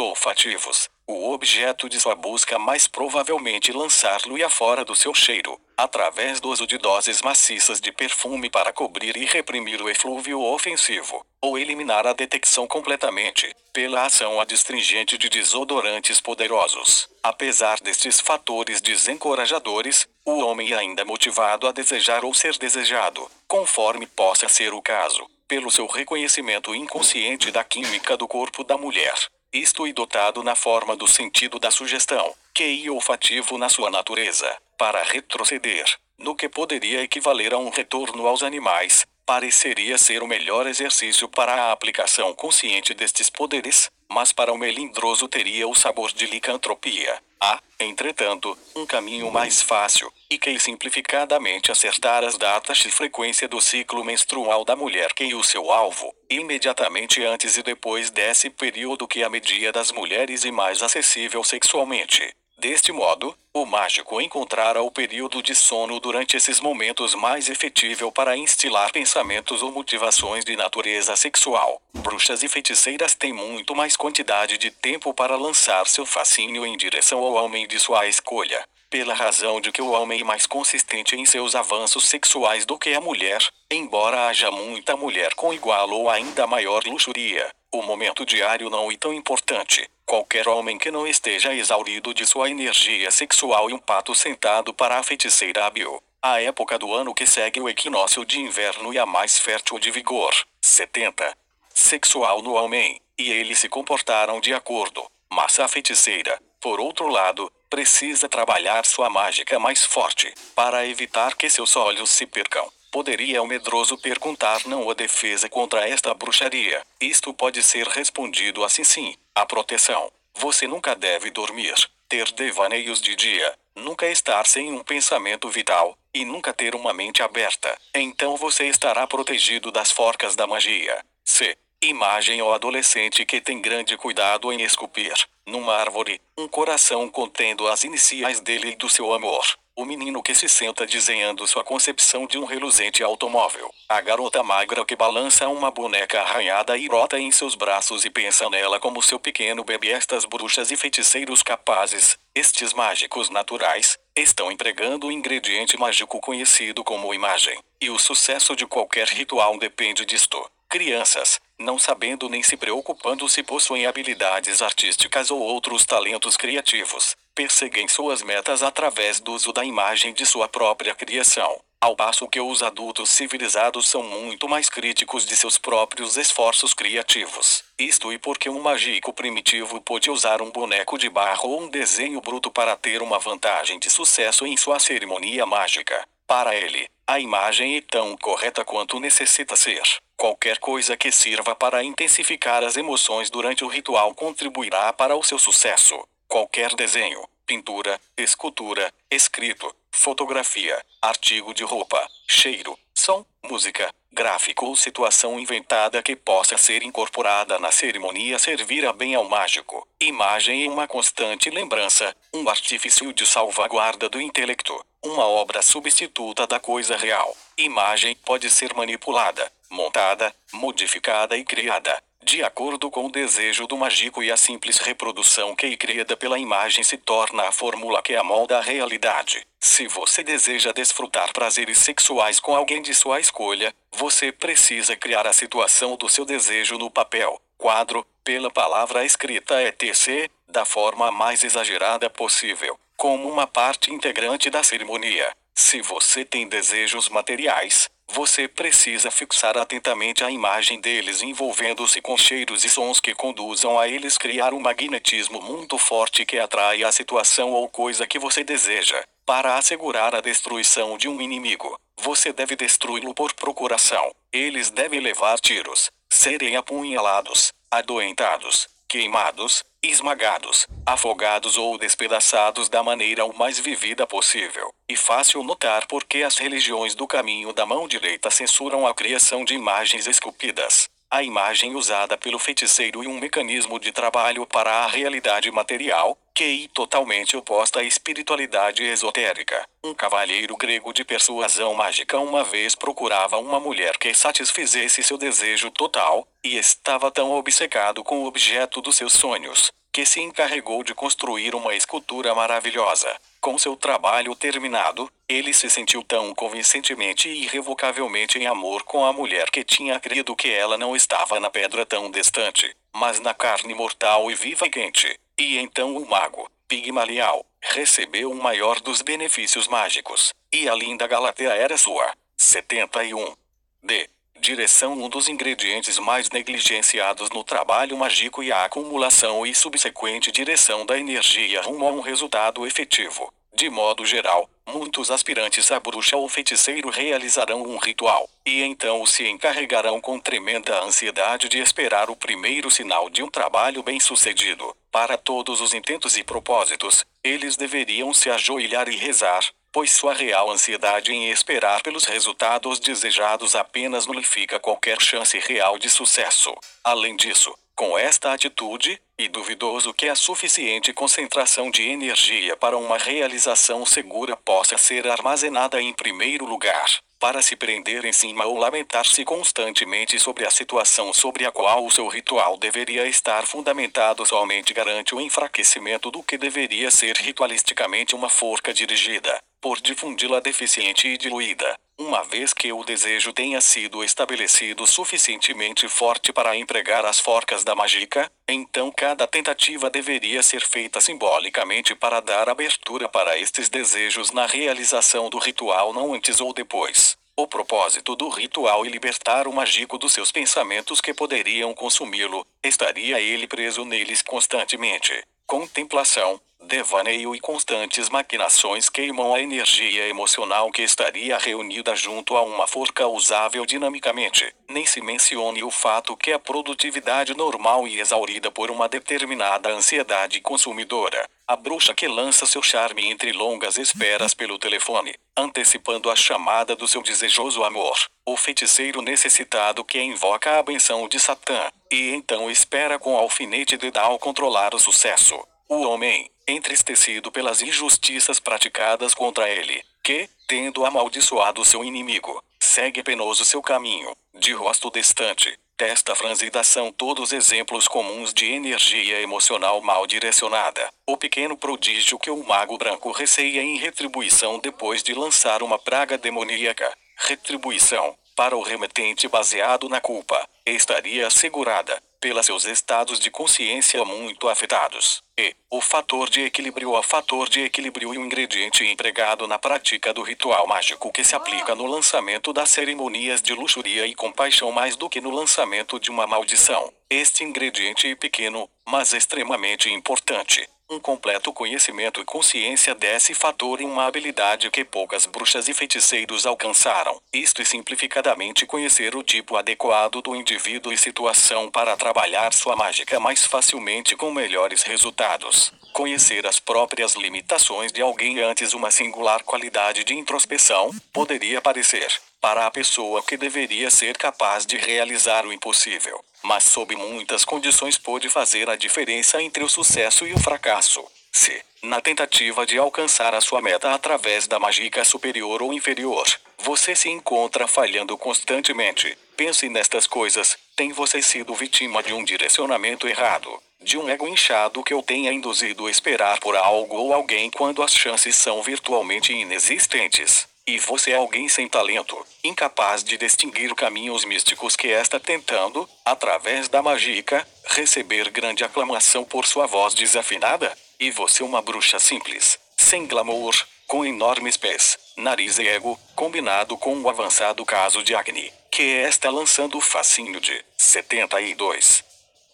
olfativos, o objeto de sua busca mais provavelmente lançar-lo-ia fora do seu cheiro, através do uso de doses maciças de perfume para cobrir e reprimir o eflúvio ofensivo, ou eliminar a detecção completamente, pela ação adstringente de desodorantes poderosos. Apesar destes fatores desencorajadores, o homem é ainda motivado a desejar ou ser desejado, conforme possa ser o caso, pelo seu reconhecimento inconsciente da química do corpo da mulher. Isto é dotado na forma do sentido da sugestão, que é olfativo na sua natureza, para retroceder, no que poderia equivaler a um retorno aos animais, pareceria ser o melhor exercício para a aplicação consciente destes poderes, mas para o melindroso teria o sabor de licantropia. Há, entretanto, um caminho mais fácil, e que simplificadamente acertar as datas e frequência do ciclo menstrual da mulher que é o seu alvo, imediatamente antes e depois desse período que a media das mulheres é mais acessível sexualmente. Deste modo, o mágico encontrará o período de sono durante esses momentos mais efetivo para instilar pensamentos ou motivações de natureza sexual. Bruxas e feiticeiras têm muito mais quantidade de tempo para lançar seu fascínio em direção ao homem de sua escolha, pela razão de que o homem é mais consistente em seus avanços sexuais do que a mulher, embora haja muita mulher com igual ou ainda maior luxúria. O momento diário não é tão importante. Qualquer homem que não esteja exaurido de sua energia sexual e um pato sentado para a feiticeira hábil. A época do ano que segue o equinócio de inverno e a mais fértil de vigor. 70. sexual no homem, e eles se comportaram de acordo. Mas a feiticeira, por outro lado, precisa trabalhar sua mágica mais forte, para evitar que seus olhos se percam. Poderia o medroso perguntar não a defesa contra esta bruxaria. Isto pode ser respondido assim sim. A proteção. Você nunca deve dormir, ter devaneios de dia, nunca estar sem um pensamento vital, e nunca ter uma mente aberta. Então você estará protegido das forcas da magia. C. Imagem o adolescente que tem grande cuidado em esculpir, numa árvore, um coração contendo as iniciais dele e do seu amor. O menino que se senta desenhando sua concepção de um reluzente automóvel. A garota magra que balança uma boneca arranhada e rota em seus braços e pensa nela como seu pequeno bebê. Estas bruxas e feiticeiros capazes, estes mágicos naturais, estão empregando o ingrediente mágico conhecido como imagem. E o sucesso de qualquer ritual depende disto. Crianças, não sabendo nem se preocupando se possuem habilidades artísticas ou outros talentos criativos, perseguem suas metas através do uso da imagem de sua própria criação, ao passo que os adultos civilizados são muito mais críticos de seus próprios esforços criativos. Isto e porque um mágico primitivo pôde usar um boneco de barro ou um desenho bruto para ter uma vantagem de sucesso em sua cerimônia mágica. Para ele, a imagem é tão correta quanto necessita ser. Qualquer coisa que sirva para intensificar as emoções durante o ritual contribuirá para o seu sucesso. Qualquer desenho, pintura, escultura, escrito, fotografia, artigo de roupa, cheiro, som, música, gráfico ou situação inventada que possa ser incorporada na cerimônia servirá bem ao mágico. Imagem é uma constante lembrança, um artifício de salvaguarda do intelecto, uma obra substituta da coisa real. Imagem pode ser manipulada, montada, modificada e criada, de acordo com o desejo do mágico, e a simples reprodução que é criada pela imagem se torna a fórmula que amolda a realidade. Se você deseja desfrutar prazeres sexuais com alguém de sua escolha, você precisa criar a situação do seu desejo no papel, quadro, pela palavra escrita etc., da forma mais exagerada possível, como uma parte integrante da cerimônia. Se você tem desejos materiais, você precisa fixar atentamente a imagem deles, envolvendo-se com cheiros e sons que conduzam a eles, criar um magnetismo muito forte que atrai a situação ou coisa que você deseja. Para assegurar a destruição de um inimigo, você deve destruí-lo por procuração. Eles devem levar tiros, serem apunhalados, adoentados, queimados, esmagados, afogados ou despedaçados da maneira o mais vivida possível. E fácil notar porque as religiões do caminho da mão direita censuram a criação de imagens esculpidas. A imagem usada pelo feiticeiro e um mecanismo de trabalho para a realidade material, que é totalmente oposta à espiritualidade esotérica. Um cavalheiro grego de persuasão mágica uma vez procurava uma mulher que satisfizesse seu desejo total, e estava tão obcecado com o objeto dos seus sonhos, que se encarregou de construir uma escultura maravilhosa. Com seu trabalho terminado, ele se sentiu tão convincentemente e irrevocavelmente em amor com a mulher que tinha crido que ela não estava na pedra tão distante, mas na carne mortal e viva e quente. E então o mago, Pigmalial, recebeu o maior dos benefícios mágicos, e a linda Galatea era sua. 71. D. Direção. Um dos ingredientes mais negligenciados no trabalho mágico e a acumulação e subsequente direção da energia rumo a um resultado efetivo. De modo geral, muitos aspirantes a bruxa ou feiticeiro realizarão um ritual, e então se encarregarão com tremenda ansiedade de esperar o primeiro sinal de um trabalho bem-sucedido. Para todos os intentos e propósitos, eles deveriam se ajoelhar e rezar, pois sua real ansiedade em esperar pelos resultados desejados apenas nulifica qualquer chance real de sucesso. Além disso, com esta atitude, e duvidoso que a suficiente concentração de energia para uma realização segura possa ser armazenada em primeiro lugar, para se prender em cima ou lamentar-se constantemente sobre a situação sobre a qual o seu ritual deveria estar fundamentado somente garante o enfraquecimento do que deveria ser ritualisticamente uma forca dirigida, por difundi-la deficiente e diluída. Uma vez que o desejo tenha sido estabelecido suficientemente forte para empregar as forcas da mágica, então cada tentativa deveria ser feita simbolicamente para dar abertura para estes desejos na realização do ritual, não antes ou depois. O propósito do ritual é libertar o mágico dos seus pensamentos que poderiam consumi-lo. Estaria ele preso neles constantemente. Contemplação, devaneio e constantes maquinações queimam a energia emocional que estaria reunida junto a uma forca usável dinamicamente. Nem se mencione o fato que a produtividade normal e exaurida por uma determinada ansiedade consumidora. A bruxa que lança seu charme entre longas esperas pelo telefone, antecipando a chamada do seu desejoso amor. O feiticeiro necessitado que invoca a benção de Satã, e então espera com alfinete dedal controlar o sucesso. O homem, entristecido pelas injustiças praticadas contra ele, que, tendo amaldiçoado seu inimigo, segue penoso seu caminho, de rosto distante. Testa franzida são todos exemplos comuns de energia emocional mal direcionada. O pequeno prodígio que o mago branco receia em retribuição depois de lançar uma praga demoníaca. Retribuição, para o remetente baseado na culpa, estaria assegurada, pelos seus estados de consciência muito afetados. E, o fator de equilíbrio e o ingrediente empregado na prática do ritual mágico que se aplica no lançamento das cerimônias de luxúria e compaixão mais do que no lançamento de uma maldição. Este ingrediente é pequeno, mas extremamente importante. Um completo conhecimento e consciência desse fator é uma habilidade que poucas bruxas e feiticeiros alcançaram. Isto é simplificadamente conhecer o tipo adequado do indivíduo e situação para trabalhar sua mágica mais facilmente com melhores resultados. Conhecer as próprias limitações de alguém antes uma singular qualidade de introspeção, poderia parecer, para a pessoa que deveria ser capaz de realizar o impossível, mas sob muitas condições pode fazer a diferença entre o sucesso e o fracasso. Se, na tentativa de alcançar a sua meta através da mágica superior ou inferior, você se encontra falhando constantemente, pense nestas coisas: tem você sido vítima de um direcionamento errado, de um ego inchado que o tenha induzido a esperar por algo ou alguém quando as chances são virtualmente inexistentes? E você é alguém sem talento, incapaz de distinguir caminhos místicos que está tentando, através da mágica, receber grande aclamação por sua voz desafinada? E você uma bruxa simples, sem glamour, com enormes pés, nariz e ego, combinado com um avançado caso de acne, que está lançando o fascínio de 72.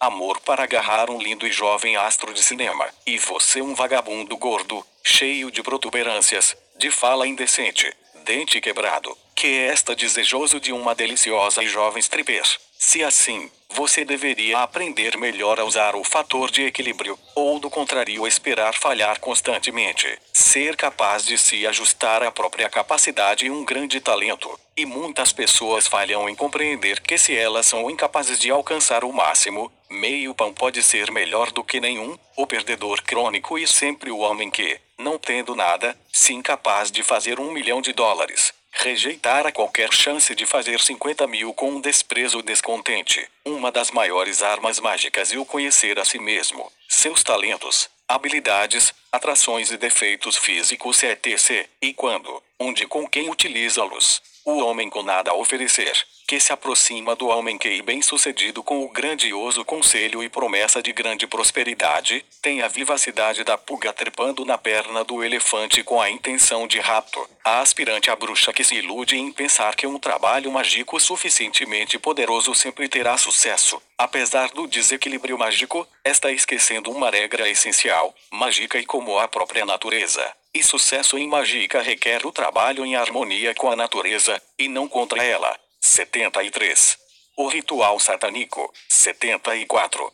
Amor para agarrar um lindo e jovem astro de cinema, e você um vagabundo gordo, cheio de protuberâncias, de fala indecente, dente quebrado, que está desejoso de uma deliciosa e jovem stripper. Se assim, você deveria aprender melhor a usar o fator de equilíbrio, ou do contrário esperar falhar constantemente. Ser capaz de se ajustar à própria capacidade é um grande talento, e muitas pessoas falham em compreender que se elas são incapazes de alcançar o máximo, meio pão pode ser melhor do que nenhum. O perdedor crônico e sempre o homem que, não tendo nada, se incapaz de fazer $1 milhão, rejeitar a qualquer chance de fazer 50 mil com um desprezo descontente. Uma das maiores armas mágicas é o conhecer a si mesmo, seus talentos, habilidades, atrações e defeitos físicos etc. E quando, onde e com quem utilizá-los. O homem com nada a oferecer, que se aproxima do homem que é bem-sucedido com o grandioso conselho e promessa de grande prosperidade, tem a vivacidade da pulga trepando na perna do elefante com a intenção de rapto. A aspirante à bruxa que se ilude em pensar que um trabalho mágico suficientemente poderoso sempre terá sucesso. Apesar do desequilíbrio mágico, está esquecendo uma regra essencial, mágica e como a própria natureza. E sucesso em mágica requer o trabalho em harmonia com a natureza, e não contra ela. 73. O ritual satânico. 74.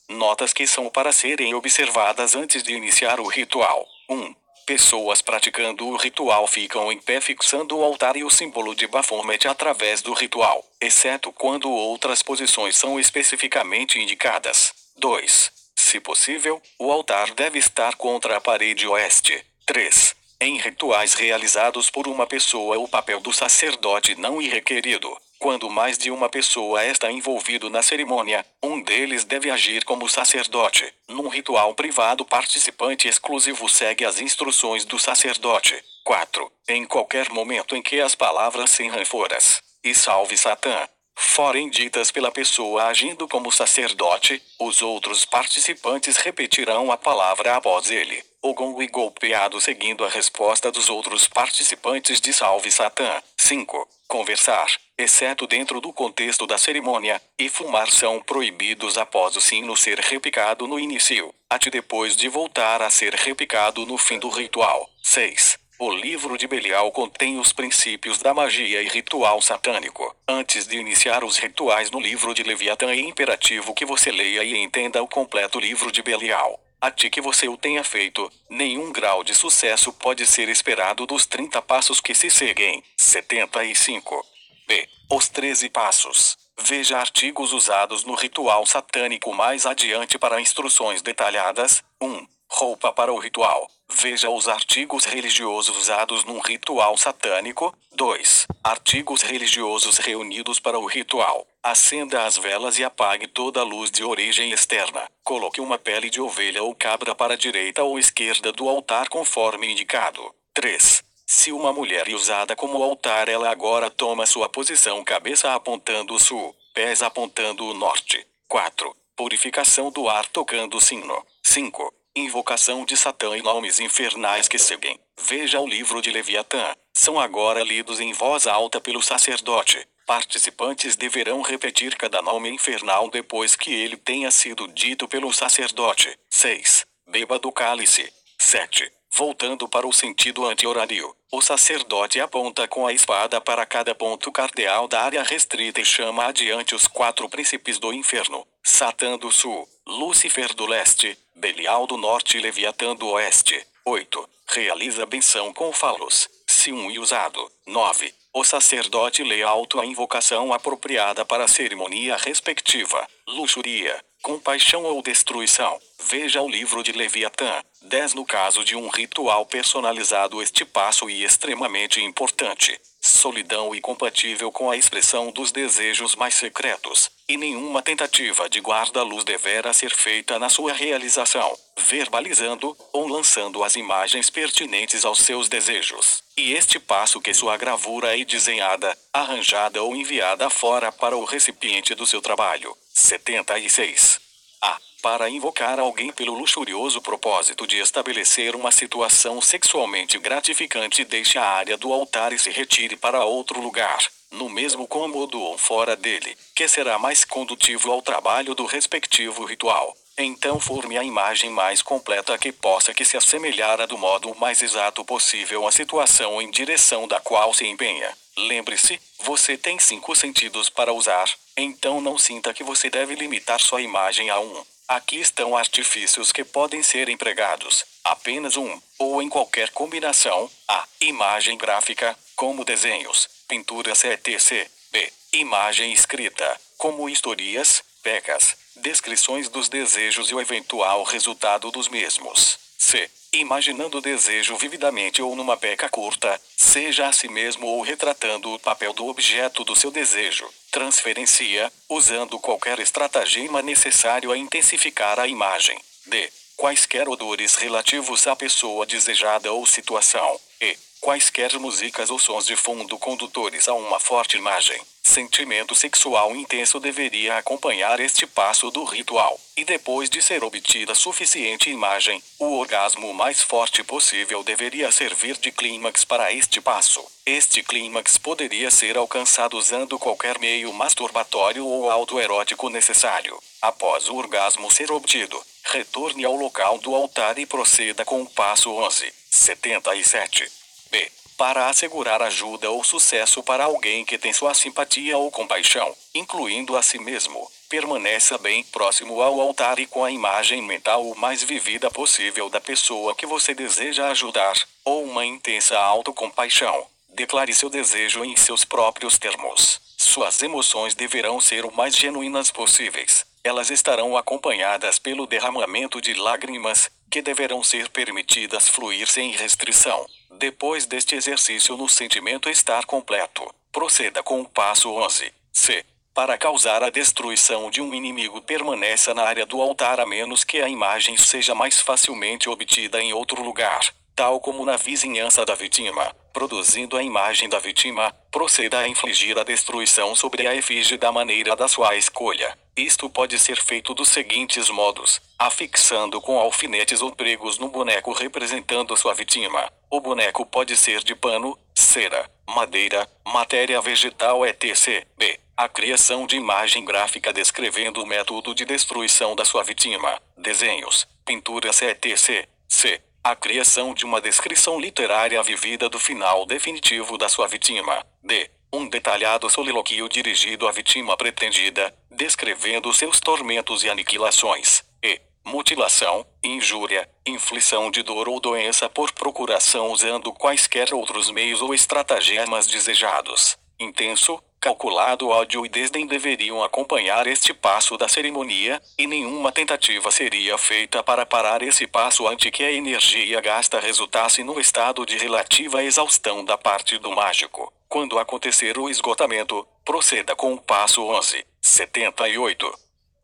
Notas que são para serem observadas antes de iniciar o ritual. 1. Pessoas praticando o ritual ficam em pé fixando o altar e o símbolo de Baphomet através do ritual, exceto quando outras posições são especificamente indicadas. 2. Se possível, o altar deve estar contra a parede oeste. 3. Em rituais realizados por uma pessoa, o papel do sacerdote não é requerido. Quando mais de uma pessoa está envolvido na cerimônia, um deles deve agir como sacerdote. Num ritual privado, participante exclusivo segue as instruções do sacerdote. 4. Em qualquer momento em que as palavras sem ranforas e salve Satã forem ditas pela pessoa agindo como sacerdote, os outros participantes repetirão a palavra após ele. o gongo e golpeado seguindo a resposta dos outros participantes de Salve Satã. 5. Conversar, exceto dentro do contexto da cerimônia, e fumar são proibidos após o sino ser repicado no início, até depois de voltar a ser repicado no fim do ritual. 6. O livro de Belial contém os princípios da magia e ritual satânico. Antes de iniciar os rituais no livro de Leviatã, é imperativo que você leia e entenda o completo livro de Belial. Até que você o tenha feito, nenhum grau de sucesso pode ser esperado dos 30 passos que se seguem. 75. B. Os 13 passos. Veja artigos usados no ritual satânico mais adiante para instruções detalhadas. 1. Roupa para o ritual. Veja os artigos religiosos usados num ritual satânico. 2. Artigos religiosos reunidos para o ritual. Acenda as velas e apague toda a luz de origem externa. Coloque uma pele de ovelha ou cabra para a direita ou esquerda do altar conforme indicado. 3. Se uma mulher é usada como altar, ela agora toma sua posição, cabeça apontando o sul, pés apontando o norte. 4. Purificação do ar tocando o sino. 5. Invocação de Satã e nomes infernais que seguem. Veja o livro de Leviatã. São agora lidos em voz alta pelo sacerdote. Participantes deverão repetir cada nome infernal depois que ele tenha sido dito pelo sacerdote. 6. Beba do cálice. 7. Voltando para o sentido anti-horário, o sacerdote aponta com a espada para cada ponto cardeal da área restrita e chama adiante os 4 príncipes do inferno: Satã do sul, Lúcifer do leste, Belial do norte e Leviatã do oeste. 8. Realiza benção com falos, se um e usado. 9. O sacerdote lê alto a invocação apropriada para a cerimônia respectiva: luxúria, compaixão ou destruição. Veja o livro de Leviatã. 10. No caso de um ritual personalizado, este passo é extremamente importante. Solidão e compatível com a expressão dos desejos mais secretos, e nenhuma tentativa de guarda-luz deverá ser feita na sua realização, verbalizando ou lançando as imagens pertinentes aos seus desejos. E este passo que sua gravura é desenhada, arranjada ou enviada fora para o recipiente do seu trabalho. 76. A. Para invocar alguém pelo luxurioso propósito de estabelecer uma situação sexualmente gratificante, deixe a área do altar e se retire para outro lugar, no mesmo cômodo ou fora dele, que será mais condutivo ao trabalho do respectivo ritual. Então forme a imagem mais completa que possa que se assemelhar do modo mais exato possível à situação em direção da qual se empenha. Lembre-se, você tem 5 sentidos para usar, então não sinta que você deve limitar sua imagem a um. Aqui estão artifícios que podem ser empregados. Apenas um, ou em qualquer combinação. A. Imagem gráfica, como desenhos, pinturas etc. B. Imagem escrita, como historias, pecas, descrições dos desejos e o eventual resultado dos mesmos. C. Imaginando o desejo vividamente ou numa peca curta, seja a si mesmo ou retratando o papel do objeto do seu desejo. Transferencia, usando qualquer estratagema necessário a intensificar a imagem. D. Quaisquer odores relativos à pessoa desejada ou situação. E. Quaisquer músicas ou sons de fundo condutores a uma forte imagem. Sentimento sexual intenso deveria acompanhar este passo do ritual, e depois de ser obtida suficiente imagem, o orgasmo mais forte possível deveria servir de clímax para este passo. Este clímax poderia ser alcançado usando qualquer meio masturbatório ou autoerótico necessário. Após o orgasmo ser obtido, retorne ao local do altar e proceda com o passo 11. 77. B. Para assegurar ajuda ou sucesso para alguém que tem sua simpatia ou compaixão, incluindo a si mesmo, permaneça bem próximo ao altar e com a imagem mental o mais vivida possível da pessoa que você deseja ajudar, ou uma intensa autocompaixão. Declare seu desejo em seus próprios termos. Suas emoções deverão ser o mais genuínas possíveis. Elas estarão acompanhadas pelo derramamento de lágrimas, que deverão ser permitidas fluir sem restrição. Depois deste exercício no sentimento estar completo, proceda com o passo 11. C. Para causar a destruição de um inimigo, permaneça na área do altar a menos que a imagem seja mais facilmente obtida em outro lugar, tal como na vizinhança da vítima. Produzindo a imagem da vítima, proceda a infligir a destruição sobre a efígie da maneira da sua escolha. Isto pode ser feito dos seguintes modos: afixando com alfinetes ou pregos no boneco representando sua vítima. O boneco pode ser de pano, cera, madeira, matéria vegetal etc. B. A criação de imagem gráfica descrevendo o método de destruição da sua vítima. Desenhos, pinturas etc. C. A criação de uma descrição literária vivida do final definitivo da sua vítima. D. Um detalhado soliloquio dirigido à vítima pretendida, descrevendo seus tormentos e aniquilações. E. Mutilação, injúria, inflição de dor ou doença por procuração usando quaisquer outros meios ou estratagemas desejados. Intenso, calculado ódio e desdém deveriam acompanhar este passo da cerimônia, e nenhuma tentativa seria feita para parar esse passo antes que a energia gasta resultasse no estado de relativa exaustão da parte do mágico. Quando acontecer o esgotamento, proceda com o passo 11. 78.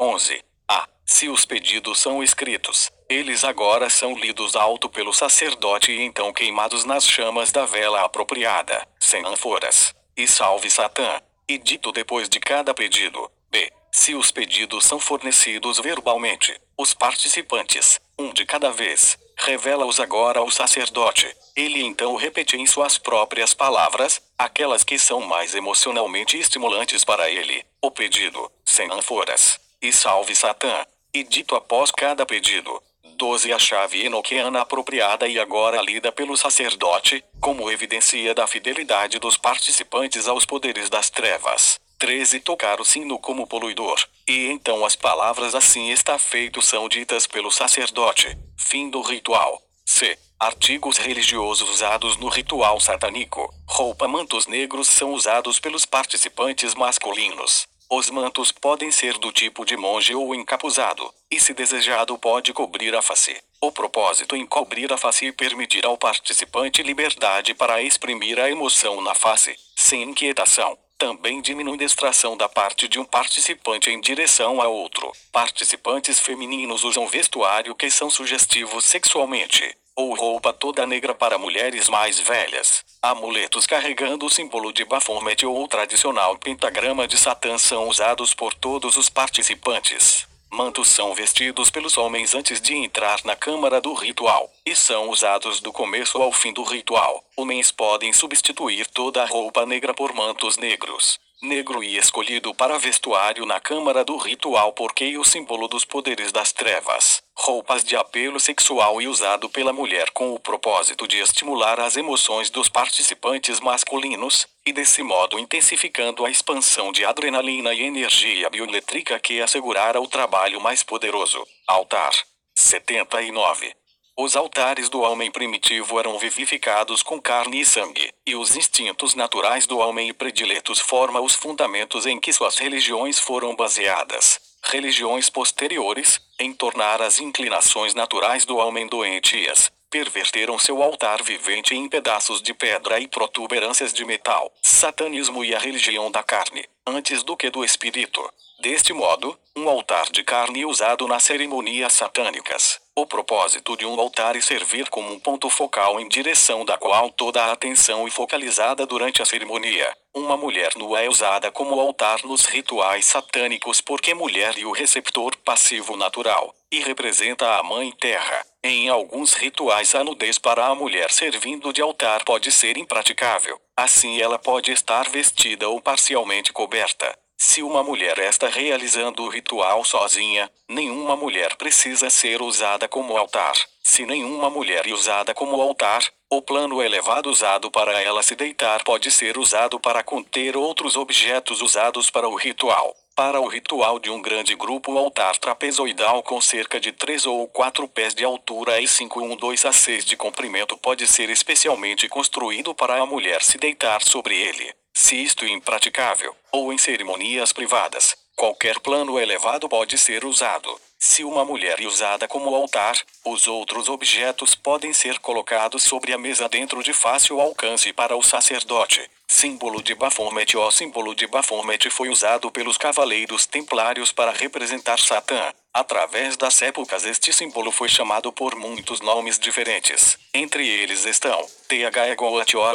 11. A. Se os pedidos são escritos, eles agora são lidos alto pelo sacerdote e então queimados nas chamas da vela apropriada, sem ânforas. E salve Satã. E dito depois de cada pedido. B. Se os pedidos são fornecidos verbalmente, os participantes, um de cada vez, revela-os agora ao sacerdote. Ele então repete em suas próprias palavras, aquelas que são mais emocionalmente estimulantes para ele, o pedido, sem ânforas. E salve Satã. E dito após cada pedido. 12. A chave enoquiana apropriada e agora lida pelo sacerdote, como evidência da fidelidade dos participantes aos poderes das trevas. 13. Tocar o sino como poluidor. E então as palavras assim está feito são ditas pelo sacerdote. Fim do ritual. C. Artigos religiosos usados no ritual satânico. Roupa, mantos negros são usados pelos participantes masculinos. Os mantos podem ser do tipo de monge ou encapuzado, e se desejado pode cobrir a face. O propósito em cobrir a face e permitir ao participante liberdade para exprimir a emoção na face, sem inquietação. Também diminui distração da parte de um participante em direção a outro. Participantes femininos usam vestuário que são sugestivos sexualmente, ou roupa toda negra para mulheres mais velhas. Amuletos carregando o símbolo de Baphomet ou o tradicional pentagrama de Satã são usados por todos os participantes. Mantos são vestidos pelos homens antes de entrar na câmara do ritual, e são usados do começo ao fim do ritual. Homens podem substituir toda a roupa negra por mantos negros. Negro e escolhido para vestuário na câmara do ritual porque é o símbolo dos poderes das trevas. Roupas de apelo sexual e usado pela mulher com o propósito de estimular as emoções dos participantes masculinos, e desse modo intensificando a expansão de adrenalina e energia bioelétrica que assegurara o trabalho mais poderoso. Altar. 79. Os altares do homem primitivo eram vivificados com carne e sangue, e os instintos naturais do homem prediletos formam os fundamentos em que suas religiões foram baseadas. Religiões posteriores, em tornar as inclinações naturais do homem doentias, perverteram seu altar vivente em pedaços de pedra e protuberâncias de metal. Satanismo e a religião da carne, antes do que do espírito. Deste modo, um altar de carne usado nas cerimônias satânicas. O propósito de um altar é servir como um ponto focal em direção da qual toda a atenção é focalizada durante a cerimônia. Uma mulher nua é usada como altar nos rituais satânicos porque mulher é o receptor passivo natural, e representa a Mãe Terra. Em alguns rituais a nudez para a mulher servindo de altar pode ser impraticável. Assim ela pode estar vestida ou parcialmente coberta. Se uma mulher está realizando o ritual sozinha, nenhuma mulher precisa ser usada como altar. Se nenhuma mulher é usada como altar, o plano elevado usado para ela se deitar pode ser usado para conter outros objetos usados para o ritual. Para o ritual de um grande grupo, o altar trapezoidal com cerca de 3 ou 4 pés de altura e 5,12 a 6 de comprimento pode ser especialmente construído para a mulher se deitar sobre ele. Se isto é impraticável, ou em cerimônias privadas, qualquer plano elevado pode ser usado. Se uma mulher é usada como altar, os outros objetos podem ser colocados sobre a mesa dentro de fácil alcance para o sacerdote. Símbolo de Baphomet. O símbolo de Baphomet foi usado pelos cavaleiros templários para representar Satã. Através das épocas este símbolo foi chamado por muitos nomes diferentes. Entre eles estão Th.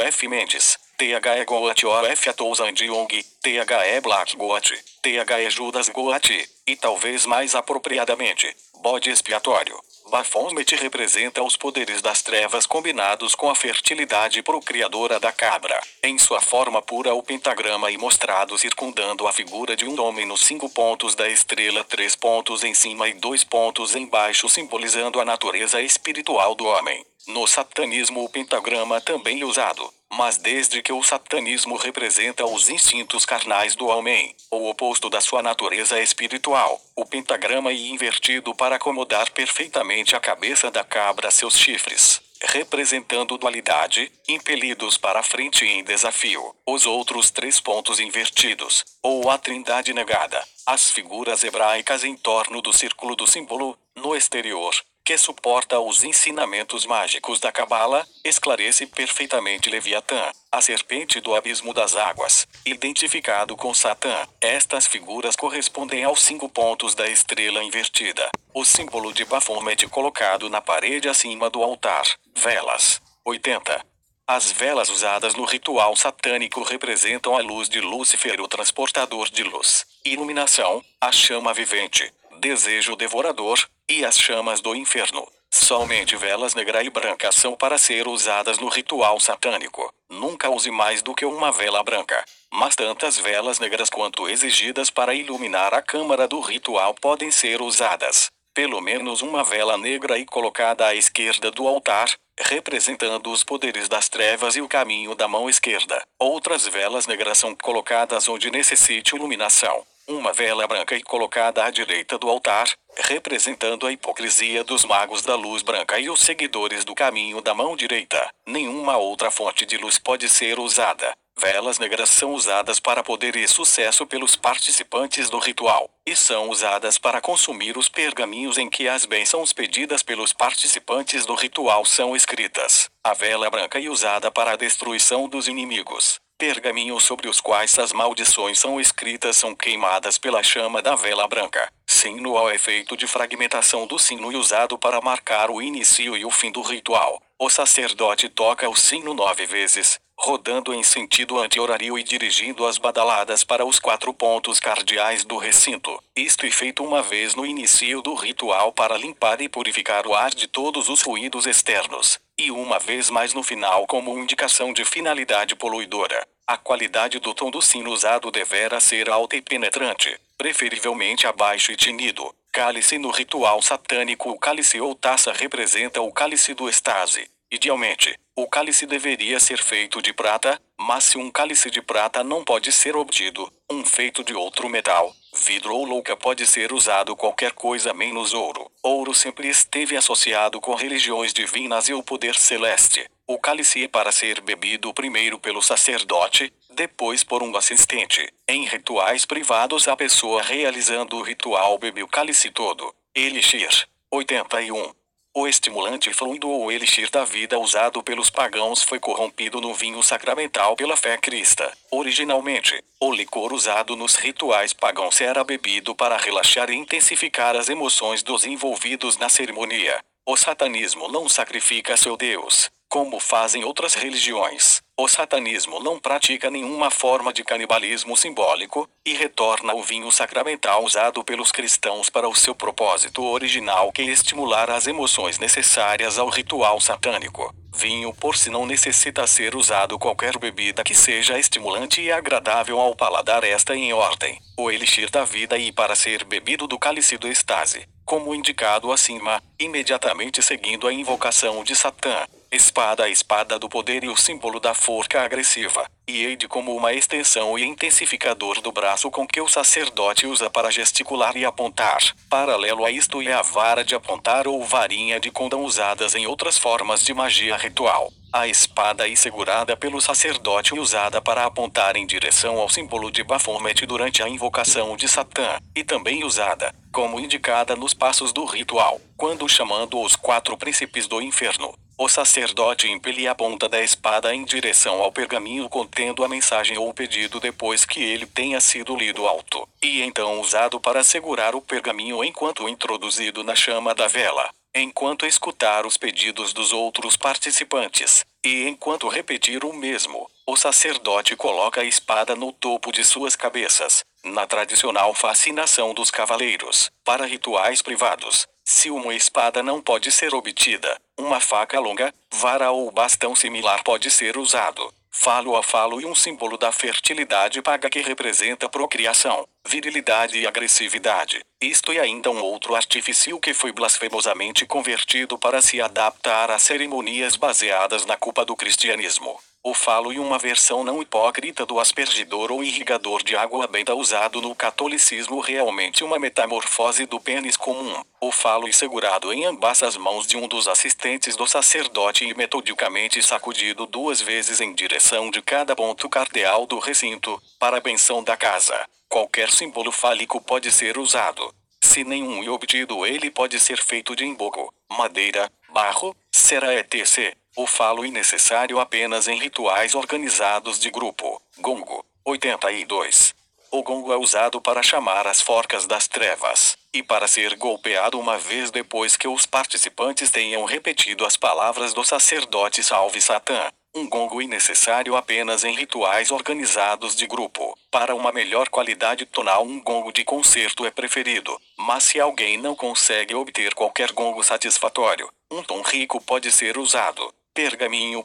F. Mendes, THE Goat OF Tousand Young, THE Black Goat, THE Judas Goat, e talvez mais apropriadamente, bode expiatório. Baphomet representa os poderes das trevas combinados com a fertilidade procriadora da cabra, em sua forma pura o pentagrama e mostrado circundando a figura de um homem nos 5 pontos da estrela, 3 pontos em cima e 2 pontos embaixo, simbolizando a natureza espiritual do homem. No satanismo o pentagrama também é usado, mas desde que o satanismo representa os instintos carnais do homem, o oposto da sua natureza espiritual, o pentagrama é invertido para acomodar perfeitamente a cabeça da cabra a seus chifres, representando dualidade, impelidos para a frente em desafio. Os outros 3 pontos invertidos, ou a trindade negada, as figuras hebraicas em torno do círculo do símbolo, no exterior, que suporta os ensinamentos mágicos da Cabala, esclarece perfeitamente Leviatã, a serpente do abismo das águas, identificado com Satã. Estas figuras correspondem aos 5 pontos da estrela invertida, o símbolo de Baphomet colocado na parede acima do altar. Velas. 80. As velas usadas no ritual satânico representam a luz de Lúcifer, o transportador de luz, iluminação, a chama vivente, desejo devorador, e as chamas do inferno. Somente velas negra e branca são para ser usadas no ritual satânico. Nunca use mais do que uma vela branca, mas tantas velas negras quanto exigidas para iluminar a câmara do ritual podem ser usadas. Pelo menos uma vela negra e colocada à esquerda do altar, representando os poderes das trevas e o caminho da mão esquerda. Outras velas negras são colocadas onde necessite iluminação. Uma vela branca e colocada à direita do altar, representando a hipocrisia dos magos da luz branca e os seguidores do caminho da mão direita. Nenhuma outra fonte de luz pode ser usada. Velas negras são usadas para poder e sucesso pelos participantes do ritual, e são usadas para consumir os pergaminhos em que as bênçãos pedidas pelos participantes do ritual são escritas. A vela branca é usada para a destruição dos inimigos. Pergaminhos sobre os quais as maldições são escritas são queimadas pela chama da vela branca. Sino ao efeito de fragmentação do sino e usado para marcar o início e o fim do ritual. O sacerdote toca o sino 9 vezes, rodando em sentido anti-horário e dirigindo as badaladas para os 4 pontos cardeais do recinto. Isto é feito uma vez no início do ritual para limpar e purificar o ar de todos os ruídos externos, e uma vez mais no final como indicação de finalidade poluidora. A qualidade do tom do sino usado deverá ser alta e penetrante, preferivelmente abaixo e tinido. Cálice. No ritual satânico o cálice ou taça representa o cálice do êxtase. Idealmente, o cálice deveria ser feito de prata, mas se um cálice de prata não pode ser obtido, um feito de outro metal, vidro ou louca pode ser usado qualquer coisa menos ouro. Ouro sempre esteve associado com religiões divinas e o poder celeste. O cálice é para ser bebido primeiro pelo sacerdote, depois por um assistente. Em rituais privados a pessoa realizando o ritual bebe o cálice todo. Elixir. 81. O estimulante fluido ou elixir da vida usado pelos pagãos foi corrompido no vinho sacramental pela fé cristã. Originalmente, o licor usado nos rituais pagãos era bebido para relaxar e intensificar as emoções dos envolvidos na cerimônia. O satanismo não sacrifica seu Deus, como fazem outras religiões. O satanismo não pratica nenhuma forma de canibalismo simbólico, e retorna o vinho sacramental usado pelos cristãos para o seu propósito original, que é estimular as emoções necessárias ao ritual satânico. Vinho por si não necessita ser usado qualquer bebida que seja estimulante e agradável ao paladar esta em ordem. O elixir da vida e para ser bebido do cálice do êxtase, como indicado acima, imediatamente seguindo a invocação de Satã. Espada. A espada do poder e o símbolo da forca agressiva, e eide como uma extensão e intensificador do braço com que o sacerdote usa para gesticular e apontar. Paralelo a isto é a vara de apontar ou varinha de condão usadas em outras formas de magia ritual. A espada é segurada pelo sacerdote e usada para apontar em direção ao símbolo de Baphomet durante a invocação de Satã, e também usada, como indicada nos passos do ritual, quando chamando os 4 príncipes do inferno. O sacerdote impele a ponta da espada em direção ao pergaminho contendo a mensagem ou pedido depois que ele tenha sido lido alto, e então usado para segurar o pergaminho enquanto introduzido na chama da vela. Enquanto escutar os pedidos dos outros participantes, e enquanto repetir o mesmo, o sacerdote coloca a espada no topo de suas cabeças, na tradicional fascinação dos cavaleiros. Para rituais privados, se uma espada não pode ser obtida, uma faca longa, vara ou bastão similar pode ser usado. Falo a falo e um símbolo da fertilidade paga que representa procriação, virilidade e agressividade. Isto e ainda um outro artifício que foi blasfemosamente convertido para se adaptar a cerimonias baseadas na culpa do cristianismo. O falo e uma versão não hipócrita do aspergidor ou irrigador de água benta usado no catolicismo, realmente uma metamorfose do pênis comum. O falo e segurado em ambas as mãos de um dos assistentes do sacerdote e metodicamente sacudido 2 vezes em direção de cada ponto cardeal do recinto, para a benção da casa. Qualquer símbolo fálico pode ser usado. Se nenhum é obtido, ele pode ser feito de imboco, madeira, barro, cera etc. O falo é necessário apenas em rituais organizados de grupo. Gongo. 82. O gongo é usado para chamar as forcas das trevas, e para ser golpeado uma vez depois que os participantes tenham repetido as palavras do sacerdote Salve Satã. Um gongo é necessário apenas em rituais organizados de grupo. Para uma melhor qualidade tonal, um gongo de concerto é preferido, mas se alguém não consegue obter qualquer gongo satisfatório, um tom rico pode ser usado. Pergaminho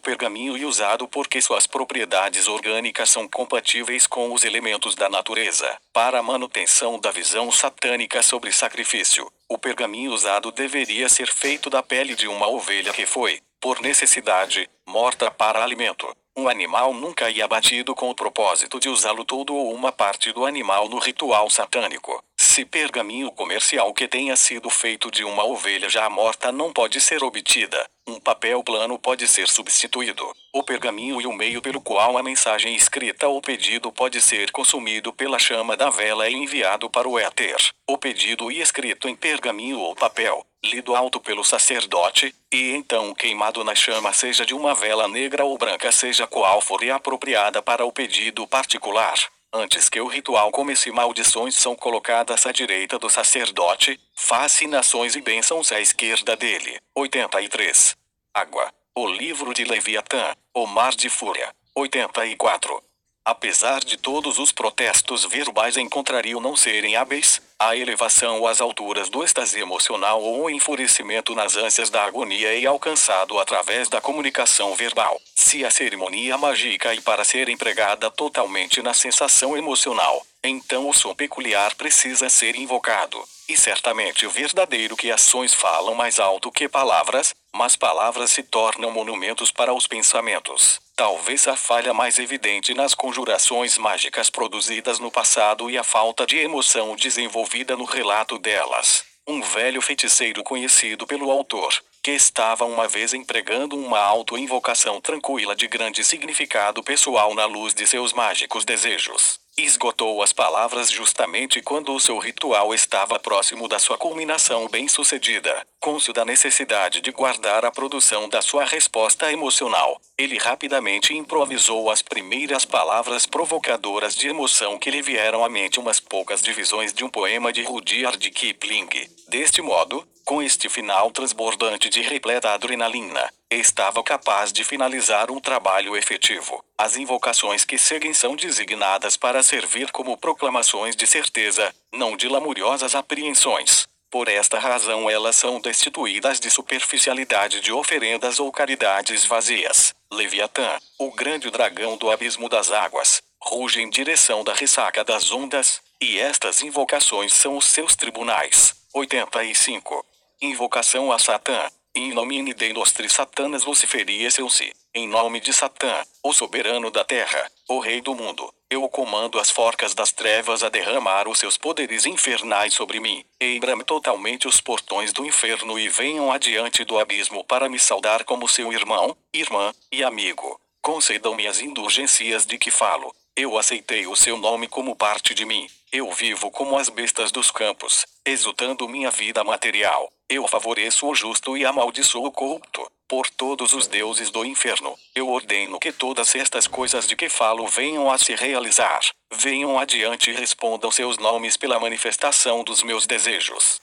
e usado porque suas propriedades orgânicas são compatíveis com os elementos da natureza. Para a manutenção da visão satânica sobre sacrifício, o pergaminho usado deveria ser feito da pele de uma ovelha que foi, por necessidade, morta para alimento. Um animal nunca é abatido com o propósito de usá-lo todo ou uma parte do animal no ritual satânico. Se pergaminho comercial que tenha sido feito de uma ovelha já morta não pode ser obtida, um papel plano pode ser substituído. O pergaminho e o meio pelo qual a mensagem escrita ou pedido pode ser consumido pela chama da vela é enviado para o éter. O pedido e escrito em pergaminho ou papel, lido alto pelo sacerdote, e então queimado na chama, seja de uma vela negra ou branca, seja qual for e apropriada para o pedido particular. Antes que o ritual comece, maldições são colocadas à direita do sacerdote, fascinações e bênçãos à esquerda dele. 83. Água. O livro de Leviatã, o mar de fúria. 84. Apesar de todos os protestos verbais encontrariam não serem hábeis, a elevação às alturas do êxtase emocional ou o enfurecimento nas ânsias da agonia é alcançado através da comunicação verbal. Se a cerimônia mágica é para ser empregada totalmente na sensação emocional, então o som peculiar precisa ser invocado. E certamente o verdadeiro que ações falam mais alto que palavras, mas palavras se tornam monumentos para os pensamentos. Talvez a falha mais evidente nas conjurações mágicas produzidas no passado e a falta de emoção desenvolvida no relato delas. Um velho feiticeiro conhecido pelo autor, que estava uma vez empregando uma auto-invocação tranquila de grande significado pessoal na luz de seus mágicos desejos, esgotou as palavras justamente quando o seu ritual estava próximo da sua culminação bem-sucedida. Cônscio da necessidade de guardar a produção da sua resposta emocional, ele rapidamente improvisou as primeiras palavras provocadoras de emoção que lhe vieram à mente, umas poucas divisões de um poema de Rudyard Kipling. Deste modo, com este final transbordante de repleta adrenalina, estava capaz de finalizar um trabalho efetivo. As invocações que seguem são designadas para servir como proclamações de certeza, não de lamuriosas apreensões. Por esta razão elas são destituídas de superficialidade de oferendas ou caridades vazias. Leviatã, o grande dragão do abismo das águas, ruge em direção da ressaca das ondas, e estas invocações são os seus tribunais. 85. Invocação a Satã. In nomine Dei nostri Satanas vociferiam-se. Em nome de Satã, o soberano da terra, o rei do mundo, eu comando as forcas das trevas a derramar os seus poderes infernais sobre mim. Abram totalmente os portões do inferno e venham adiante do abismo para me saudar como seu irmão, irmã e amigo. Concedam-me as indulgências de que falo. Eu aceitei o seu nome como parte de mim. Eu vivo como as bestas dos campos, exultando minha vida material. Eu favoreço o justo e amaldiçoo o corrupto. Por todos os deuses do inferno, eu ordeno que todas estas coisas de que falo venham a se realizar. Venham adiante e respondam seus nomes pela manifestação dos meus desejos.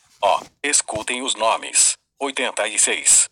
Escutem os nomes. 86.